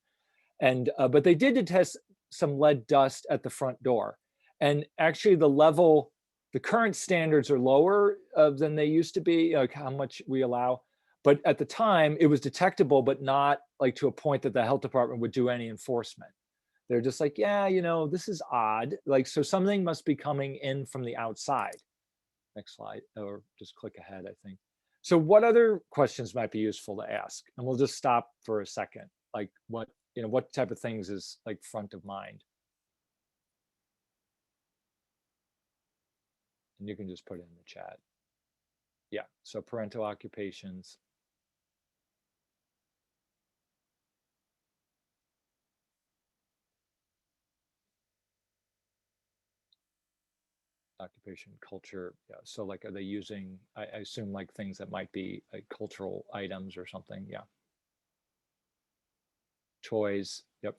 And but they did detect some lead dust at the front door. And actually the current standards are lower than they used to be, like how much we allow. But at the time it was detectable, but not like to a point that the health department would do any enforcement. They're just like, yeah, this is odd. Like, so something must be coming in from the outside. Next slide, or just click ahead, I think. So what other questions might be useful to ask? And we'll just stop for a second. Like what, what type of things is like front of mind? And you can just put it in the chat. Yeah, so parental occupations. Occupation, culture. Yeah, so like, are they using, I assume like things that might be like cultural items or something. Yeah. Toys. Yep.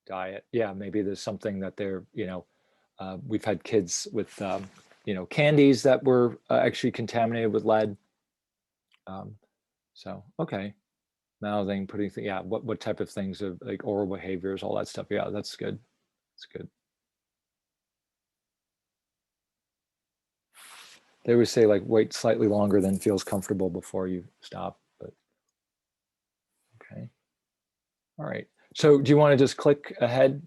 Diet. Yeah, maybe there's something that they're, we've had kids with, candies that were actually contaminated with lead. So, okay. Mouthing, putting, yeah, what type of things of like oral behaviors, all that stuff. Yeah, that's good. That's good. They would say like wait slightly longer than feels comfortable before you stop, but okay. All right. So do you want to just click ahead?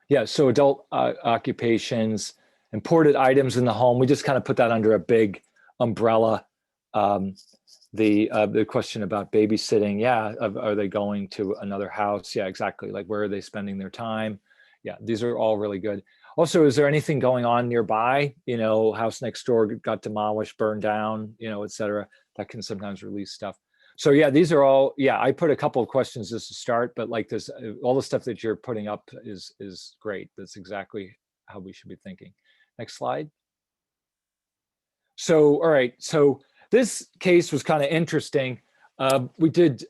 Yeah, so adult occupations, imported items in the home. We just kind of put that under a big umbrella. The question about babysitting, yeah, are they going to another house? Yeah, exactly. Like where are they spending their time? Yeah, these are all really good. Also, is there anything going on nearby? House next door got demolished, burned down, et cetera. That can sometimes release stuff. So yeah, these are all, yeah, I put a couple of questions just to start, but like this, all the stuff that you're putting up is great. That's exactly how we should be thinking. Next slide. So, all right, so this case was kind of interesting. We did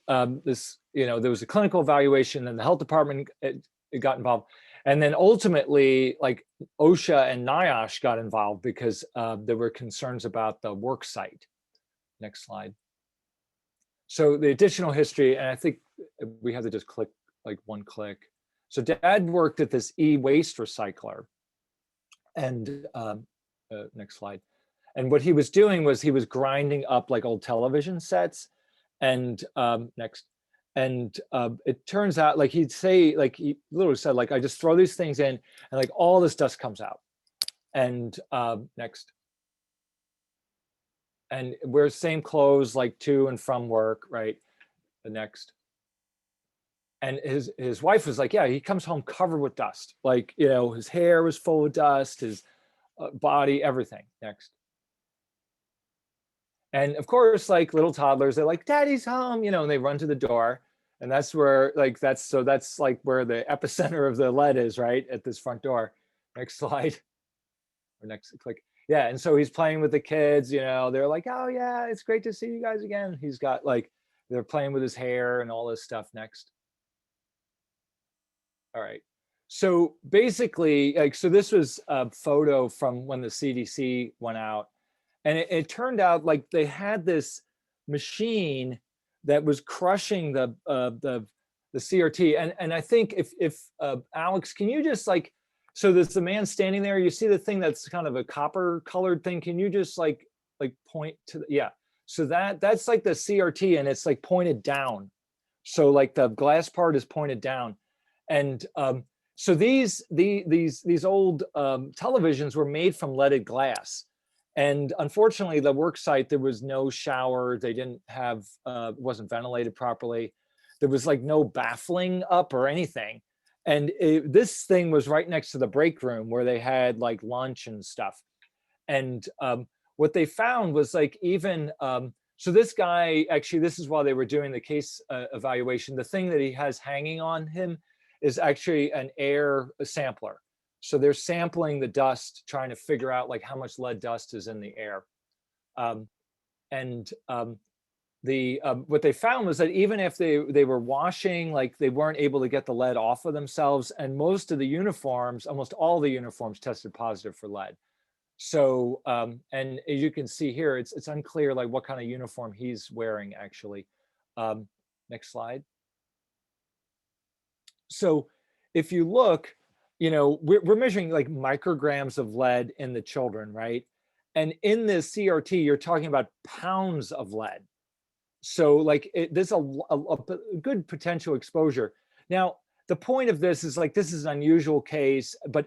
this, there was a clinical evaluation and the health department it got involved. And then ultimately, like OSHA and NIOSH got involved because there were concerns about the work site. Next slide. So the additional history, and I think we have to just click like one click. So Dad worked at this e-waste recycler. And next slide. And what he was doing was he was grinding up like old television sets. And next. And it turns out like he'd say, like he literally said, like, I just throw these things in and like all this dust comes out. And next. And wear same clothes like to and from work, right? The next. And his wife was like, yeah, he comes home covered with dust. Like, his hair was full of dust, his body, everything. Next. And of course, like little toddlers, they're like, Daddy's home, and they run to the door. And that's where like, that's like where the epicenter of the lead is, right? At this front door. Next slide. Or next click. Yeah, and so he's playing with the kids, they're like, oh yeah, it's great to see you guys again. He's got like, they're playing with his hair and all this stuff. Next. All right. So basically, like, so this was a photo from when the CDC went out, and it turned out like they had this machine that was crushing the CRT. And I think if Alex, can you just like, so there's the man standing there, you see the thing that's kind of a copper colored thing. Can you just like point to yeah. So that's like the CRT and it's like pointed down. So like the glass part is pointed down. And so these old televisions were made from leaded glass. And unfortunately, the work site, there was no shower. They didn't have, wasn't ventilated properly. There was like no baffling up or anything. And this thing was right next to the break room where they had like lunch and stuff. And what they found was like even, so this guy, actually, this is while they were doing the case evaluation, the thing that he has hanging on him is actually an air sampler. So they're sampling the dust, trying to figure out like how much lead dust is in the air. What they found was that even if they were washing, like they weren't able to get the lead off of themselves. And most of the uniforms, almost all the uniforms tested positive for lead. So, and as you can see here, it's unclear like what kind of uniform he's wearing actually. Next slide. So if you look, we're measuring like micrograms of lead in the children, right? And in this CRT, you're talking about pounds of lead. So like there's a good potential exposure. Now, the point of this is like, this is an unusual case, but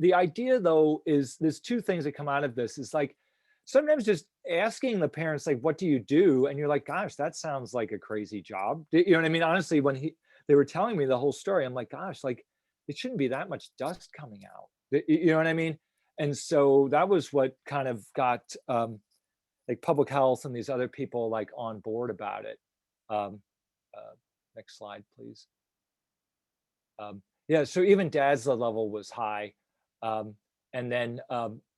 the idea though is there's two things that come out of this. Is like sometimes just asking the parents like, what do you do? And you're like, gosh, that sounds like a crazy job. You know what I mean? Honestly, when they were telling me the whole story, I'm like, gosh, like it shouldn't be that much dust coming out. You know what I mean? And so that was what kind of got like public health and these other people like on board about it. Next slide, please. Yeah, so even Dad's level was high. And then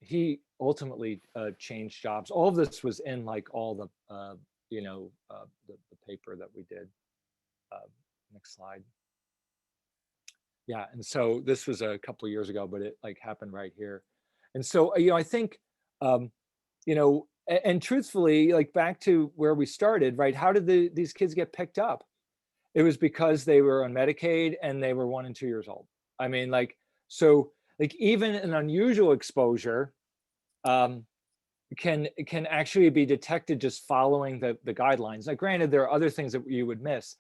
he ultimately changed jobs. All of this was in like all the, the paper that we did. Next slide. Yeah, and so this was a couple of years ago, but it like happened right here. And so, I think, and truthfully, like back to where we started, right? How did these kids get picked up? It was because they were on Medicaid and they were 1 and 2 years old. I mean, like, so like even an unusual exposure can actually be detected just following the guidelines. Now, granted, there are other things that you would miss,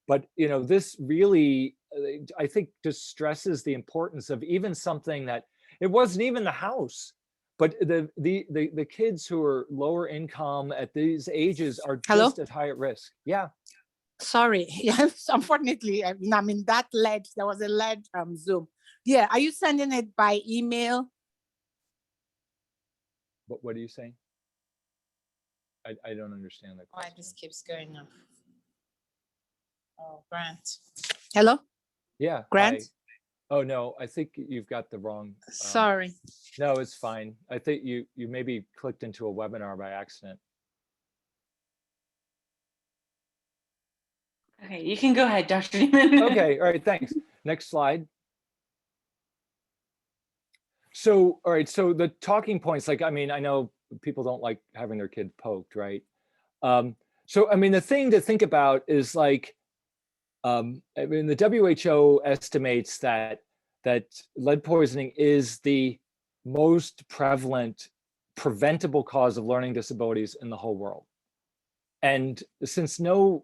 but this really, I think, just stresses the importance of even something that it wasn't even the house, but the kids who are lower income at these ages are just as high at risk. Yeah. Sorry, yes, unfortunately, I mean, that led, there was a lead Zoom. Yeah, are you sending it by email? What are you saying? I don't understand that question. Why this keeps going off? Oh, Grant. Hello? Yeah. Grant? Oh, no, I think you've got the wrong. Sorry. No, it's fine. I think you maybe clicked into a webinar by accident. Okay, you can go ahead, Dr. Neiman. Okay, all right, thanks. Next slide. So, all right, so the talking points, like, I mean, I know people don't like having their kid poked, right? So, I mean, the thing to think about is like, I mean, the WHO estimates that lead poisoning is the most prevalent preventable cause of learning disabilities in the whole world. And since no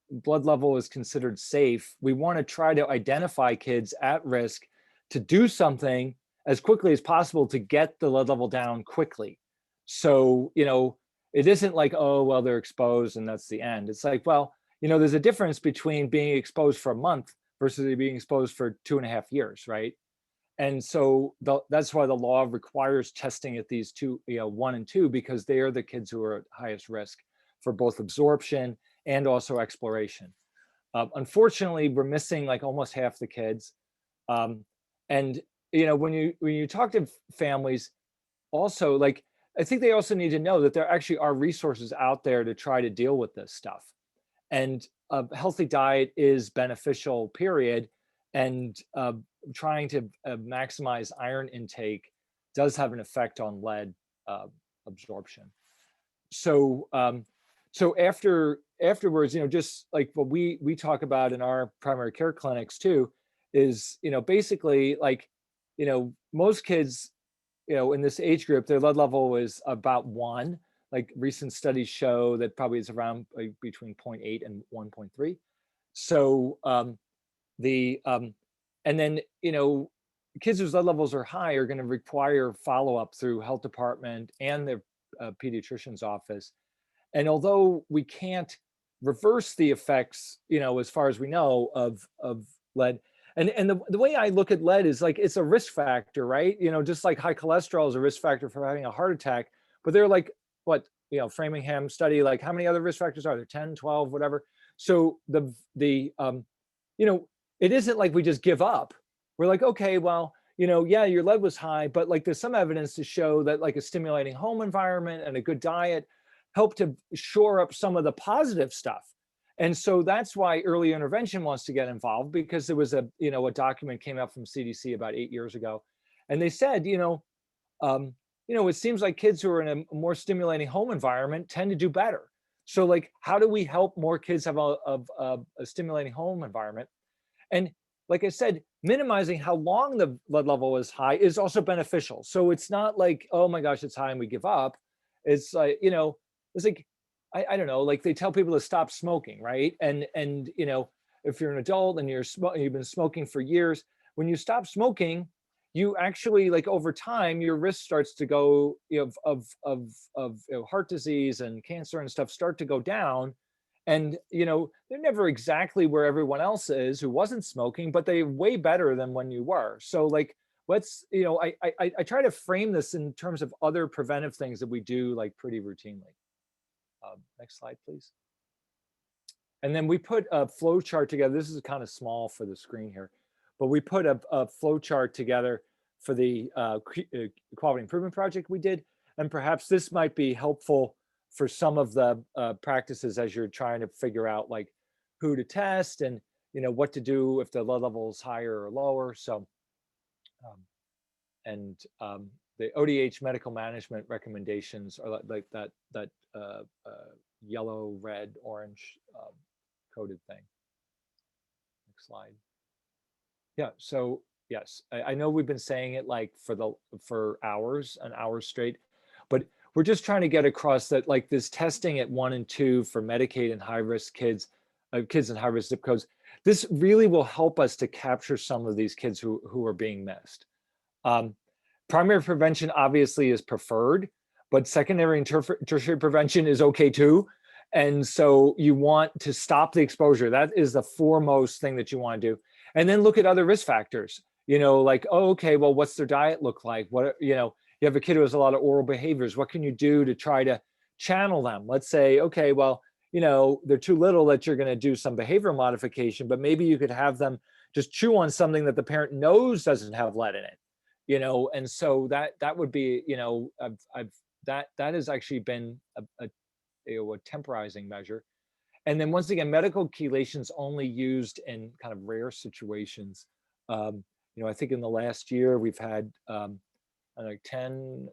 blood level is considered safe, we want to try to identify kids at risk to do something as quickly as possible to get the lead level down quickly. So, it isn't like, oh, well, they're exposed and that's the end. It's like, well, there's a difference between being exposed for a month versus being exposed for 2.5 years, right? And so that's why the law requires testing at these 1 and 2, because they are the kids who are at highest risk for both absorption and also exploration. Unfortunately, we're missing like almost half the kids. And when you talk to families, also, like, I think they also need to know that there actually are resources out there to try to deal with this stuff. And a healthy diet is beneficial, period. And trying to maximize iron intake does have an effect on lead absorption. So afterwards, just like what we talk about in our primary care clinics too, is basically like most kids in this age group, their lead level is about 1. Like recent studies show that probably it's around like between 0.8 and 1.3. So and then kids whose lead levels are high are going to require follow-up through health department and their pediatrician's office. And although we can't reverse the effects, as far as we know of lead, and the way I look at lead is like it's a risk factor, right? Just like high cholesterol is a risk factor for having a heart attack, but they're like what Framingham study, like how many other risk factors are there? 10, 12, whatever. So it isn't like we just give up. We're like, okay, well, yeah, your lead was high, but like there's some evidence to show that like a stimulating home environment and a good diet help to shore up some of the positive stuff. And so that's why early intervention wants to get involved, because there was a document came out from CDC about 8 years ago. And they said, it seems like kids who are in a more stimulating home environment tend to do better. So like, how do we help more kids have a stimulating home environment? And like I said, minimizing how long the blood level is high is also beneficial. So it's not like, oh my gosh, it's high and we give up. It's like, it's like, I don't know, like they tell people to stop smoking, right? And if you're an adult and you've been smoking for years, when you stop smoking, you actually, like, over time, your risk starts to go, heart disease and cancer and stuff start to go down. And, they're never exactly where everyone else is who wasn't smoking, but they're way better than when you were. So, like, let's, I try to frame this in terms of other preventive things that we do, like, pretty routinely. Next slide, please. And then we put a flow chart together. This is kind of small for the screen here, but we put a flow chart together for the quality improvement project we did. And perhaps this might be helpful for some of the practices as you're trying to figure out, like, who to test and, what to do if the lead level is higher or lower. So, the ODH medical management recommendations are like that yellow, red, orange coded thing. Next slide. Yeah, so yes, I know we've been saying it like for hours and hours straight, but we're just trying to get across that, like, this testing at 1 and 2 for Medicaid and high-risk kids in high-risk zip codes, this really will help us to capture some of these kids who are being missed. Primary prevention obviously is preferred, but secondary and tertiary prevention is okay too. And so you want to stop the exposure. That is the foremost thing that you want to do. And then look at other risk factors, like, oh, okay, well, what's their diet look like? What, you have a kid who has a lot of oral behaviors. What can you do to try to channel them? Let's say, okay, well, they're too little that you're going to do some behavioral modification, but maybe you could have them just chew on something that the parent knows doesn't have lead in it, and so that would be, that has actually been a temporizing measure. And then once again, medical chelation is only used in kind of rare situations. I think in the last year we've had like 10,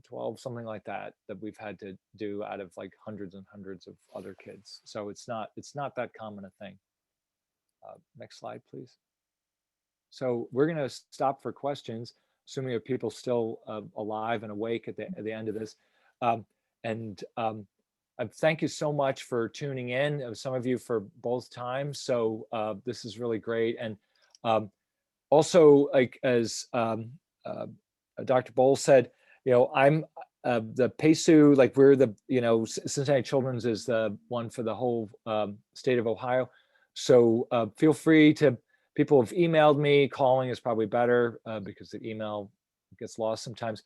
12, something like that we've had to do out of like hundreds and hundreds of other kids. So it's not that common a thing. Next slide, please. So we're going to stop for questions, assuming we have people still alive and awake at the end of this. Thank you so much for tuning in, some of you for both times. So this is really great. And also, like, as Dr. Bowles said, I'm the PACU, like, we're the, Cincinnati Children's is the one for the whole state of Ohio. So feel free to, people have emailed me. Calling is probably better because the email gets lost sometimes.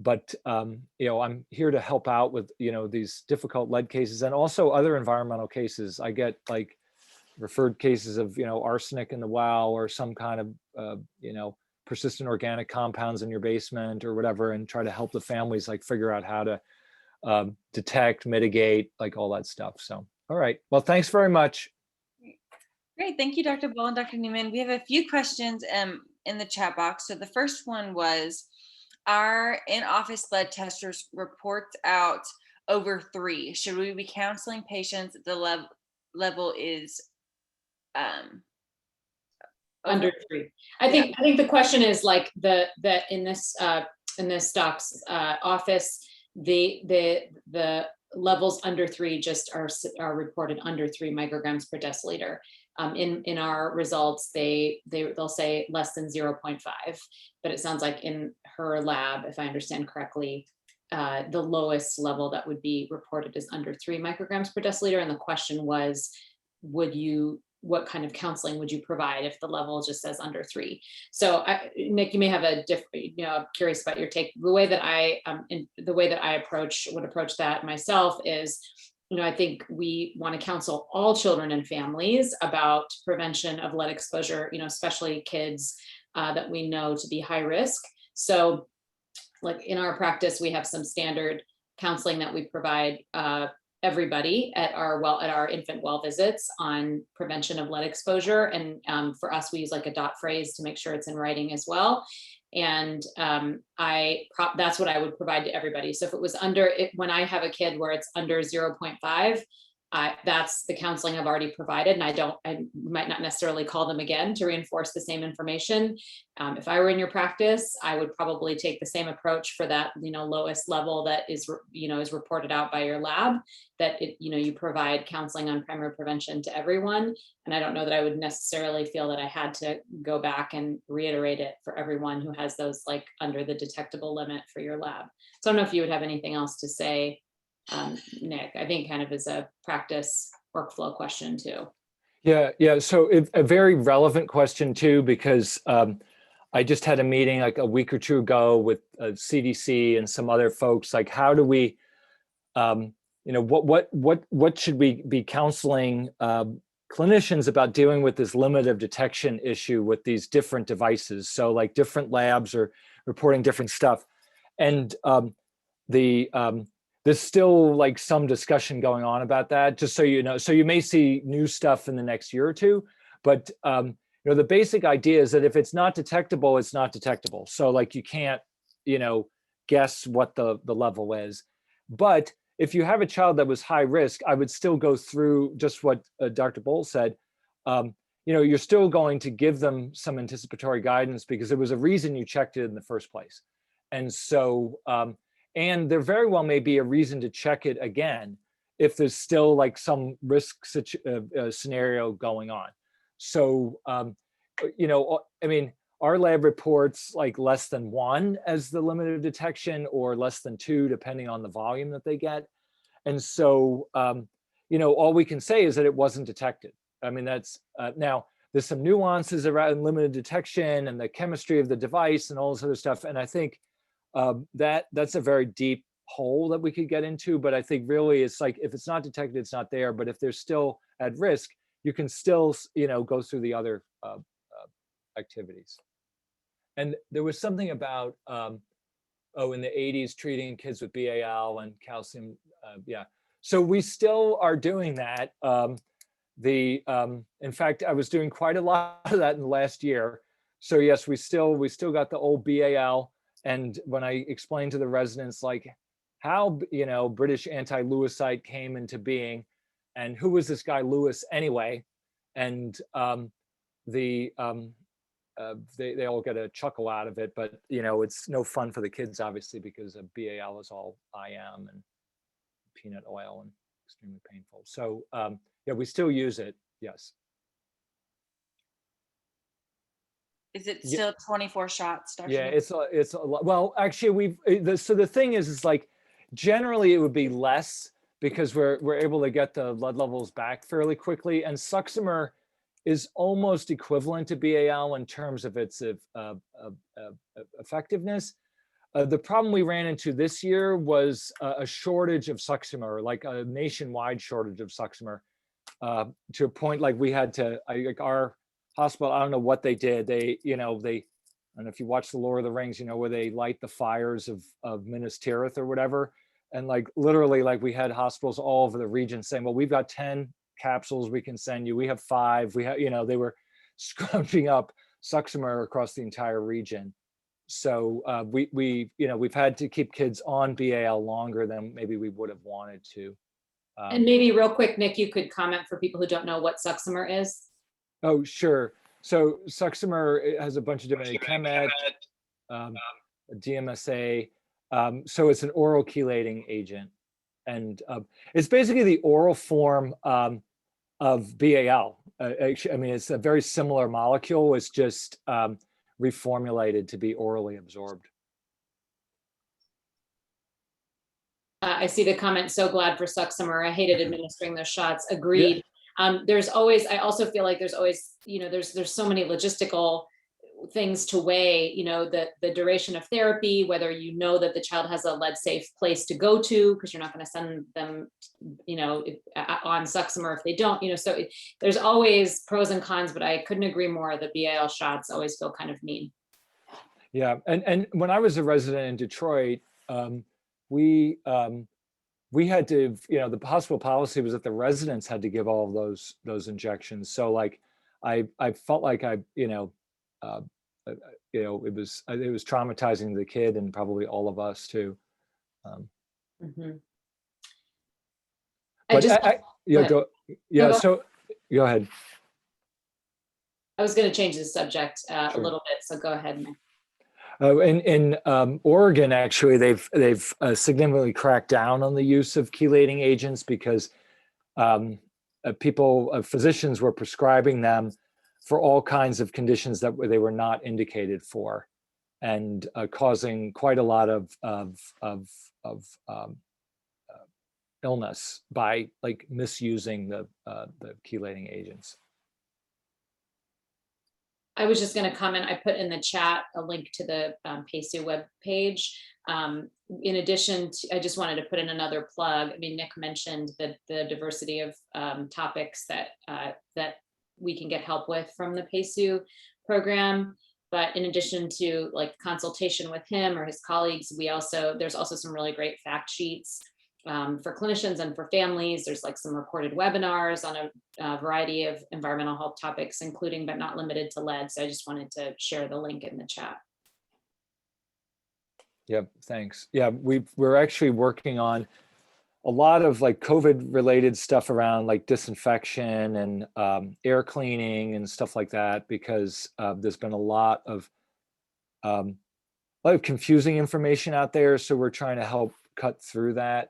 But I'm here to help out with, these difficult lead cases and also other environmental cases. I get, like, referred cases of, arsenic in the well or some kind of, persistent organic compounds in your basement or whatever, and try to help the families, like, figure out how to detect, mitigate, like, all that stuff. So, all right. Well, thanks very much. Great. Thank you, Dr. Bull and Dr. Newman. We have a few questions in the chat box. So the first one was, our in-office lead testers reports out over 3. Should we be counseling patients if the level is under 3? I think the question is, like, that in this doc's office, the levels under 3 just are reported under 3 micrograms per deciliter. In our results, they'll say less than 0.5, but it sounds like in her lab, if I understand correctly, the lowest level that would be reported is under 3 micrograms per deciliter. And the question was, what kind of counseling would you provide if the level just says under 3? So Nick, you may have a different, I'm curious about your take. The way that I would approach that myself is, I think we want to counsel all children and families about prevention of lead exposure, especially kids that we know to be high risk. So, like, in our practice, we have some standard counseling that we provide everybody at our infant well visits on prevention of lead exposure. And for us, we use, like, a dot phrase to make sure it's in writing as well. And that's what I would provide to everybody. So if it was when I have a kid where it's under 0.5, that's the counseling I've already provided, and I might not necessarily call them again to reinforce the same information. If I were in your practice, I would probably take the same approach for that, lowest level that is, is reported out by your lab, that you provide counseling on primary prevention to everyone. And I don't know that I would necessarily feel that I had to go back and reiterate it for everyone who has those like under the detectable limit for your lab. So I don't know if you would have anything else to say, Nick. I think kind of is a practice workflow question too. Yeah. So a very relevant question too, because I just had a meeting like a week or two ago with CDC and some other folks. Like, how do we, what should we be counseling clinicians about dealing with this limit of detection issue with these different devices? So like different labs are reporting different stuff, and there's still like some discussion going on about that, just so you know. So you may see new stuff in the next year or two, but the basic idea is that if it's not detectable, it's not detectable. So like you can't, guess what the level is. But if you have a child that was high risk, I would still go through just what Dr. Bolt said. You're still going to give them some anticipatory guidance because there was a reason you checked it in the first place. And so, and there very well may be a reason to check it again if there's still like some risk scenario going on. So, our lab reports like less than 1 as the limit of detection, or less than 2, depending on the volume that they get. And so, all we can say is that it wasn't detected. I mean, that's now there's some nuances around limited detection and the chemistry of the device and all this other stuff. And I think that's a very deep hole that we could get into. But I think really it's like, if it's not detected, it's not there. But if they're still at risk, you can still, go through the other activities. And there was something about, in the 80s, treating kids with BAL and calcium. Yeah. So we still are doing that. In fact, I was doing quite a lot of that in the last year. So yes, we still got the old BAL. And when I explained to the residents, like how, British anti-Lewisite came into being, and who was this guy Lewis anyway? And they all get a chuckle out of it, but it's no fun for the kids, obviously, because a BAL is all IM and peanut oil and extremely painful. So yeah, we still use it. Yes. Is it still 24 shots, Dr. Yeah, Nick? it's a lot. Well, actually, so the thing is like generally it would be less because we're able to get the blood levels back fairly quickly, and Suxamer is almost equivalent to BAL in terms of its effectiveness. The problem we ran into this year was a shortage of Suxamer, like a nationwide shortage of Suxamer, to a point like we had to, like our hospital, I don't know what they did. They, I don't know if you watch the Lord of the Rings, where they light the fires of Minas Tirith or whatever. And like literally, like we had hospitals all over the region saying, well, we've got 10 capsules we can send you. We have 5. We have, they were scrumping up Suxamer across the entire region. So we've had to keep kids on BAL longer than maybe we would have wanted to. And maybe real quick, Nick, you could comment for people who don't know what Suxamer is. Oh, sure. So Suxamer has a bunch of different chemet, DMSA. So it's an oral chelating agent, and it's basically the oral form of BAL. It's a very similar molecule. It's just reformulated to be orally absorbed. I see the comment, so glad for Suxamer. I hated administering those shots. Agreed. Yeah. There's always, I also feel like there's always, there's so many logistical things to weigh, the duration of therapy, whether that the child has a lead safe place to go to, because you're not going to send them, on Suxamer if they don't, so there's always pros and cons, but I couldn't agree more. The BAL shots always feel kind of mean. Yeah. And when I was a resident in Detroit, we had to, the hospital policy was that the residents had to give all of those injections. So like, I felt like it was traumatizing the kid and probably all of us too. But just, yeah, ahead. yeah, go- so go ahead. I was going to change the subject a Sure. little bit, so go ahead, Mike. In Oregon, actually, they've significantly cracked down on the use of chelating agents because physicians were prescribing them for all kinds of conditions that they were not indicated for, and causing quite a lot of illness by like misusing the chelating agents. I was just going to comment, I put in the chat a link to the PACU web page. In addition to, I just wanted to put in another plug. I mean, Nick mentioned the diversity of topics that we can get help with from the PACU program. But in addition to like consultation with him or his colleagues, there's also some really great fact sheets for clinicians and for families. There's like some recorded webinars on a variety of environmental health topics, including but not limited to lead. So I just wanted to share the link in the chat. Yep, thanks. Yeah, we're actually working on a lot of like COVID related stuff around like disinfection and air cleaning and stuff like that, because there's been a lot of confusing information out there. So we're trying to help cut through that.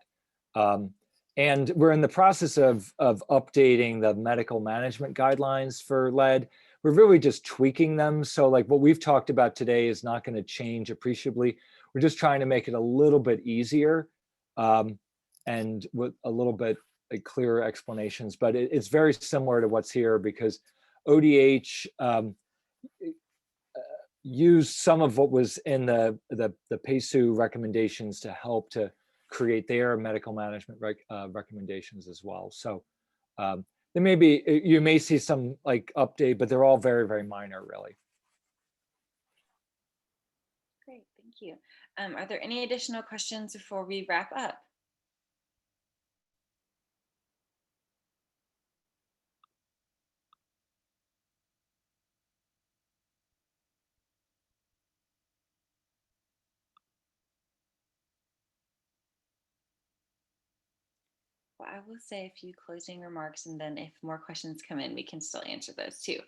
And we're in the process of updating the medical management guidelines for lead. We're really just tweaking them. So like what we've talked about today is not going to change appreciably. We're just trying to make it a little bit easier and with a little bit like clearer explanations. But it's very similar to what's here, because ODH used some of what was in the PACU recommendations to help to create their medical management recommendations as well. So there may be, you may see some like update, but they're all very, very minor, really. Great, thank you. Are there any additional questions before we wrap up? Well, I will say a few closing remarks, and then if more questions come in, we can still answer those too.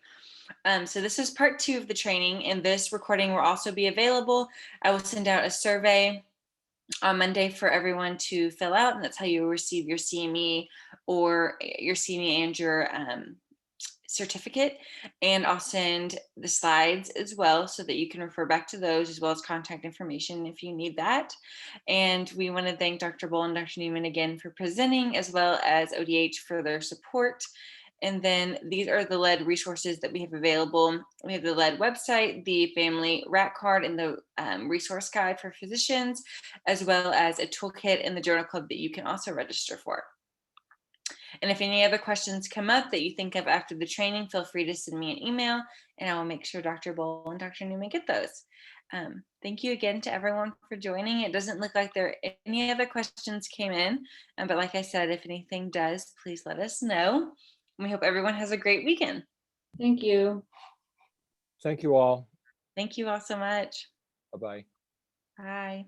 So this is part 2 of the training, and this recording will also be available. I will send out a survey on Monday for everyone to fill out, and that's how you will receive your CME or your CME and your certificate. And I'll send the slides as well so that you can refer back to those, as well as contact information if you need that. And we want to thank Dr. Bull and Dr. Newman again for presenting, as well as ODH for their support. And then these are the lead resources that we have available. We have the lead website, the family rat card, and the resource guide for physicians, as well as a toolkit in the journal club that you can also register for. And if any other questions come up that you think of after the training, feel free to send me an email, and I will make sure Dr. Bull and Dr. Newman get those. Thank you again to everyone for joining. It doesn't look like there any other questions came in, but like I said, if anything does, please let us know. We hope everyone has a great weekend. Thank you. Thank you all. Thank you all so much. Bye-bye. Bye.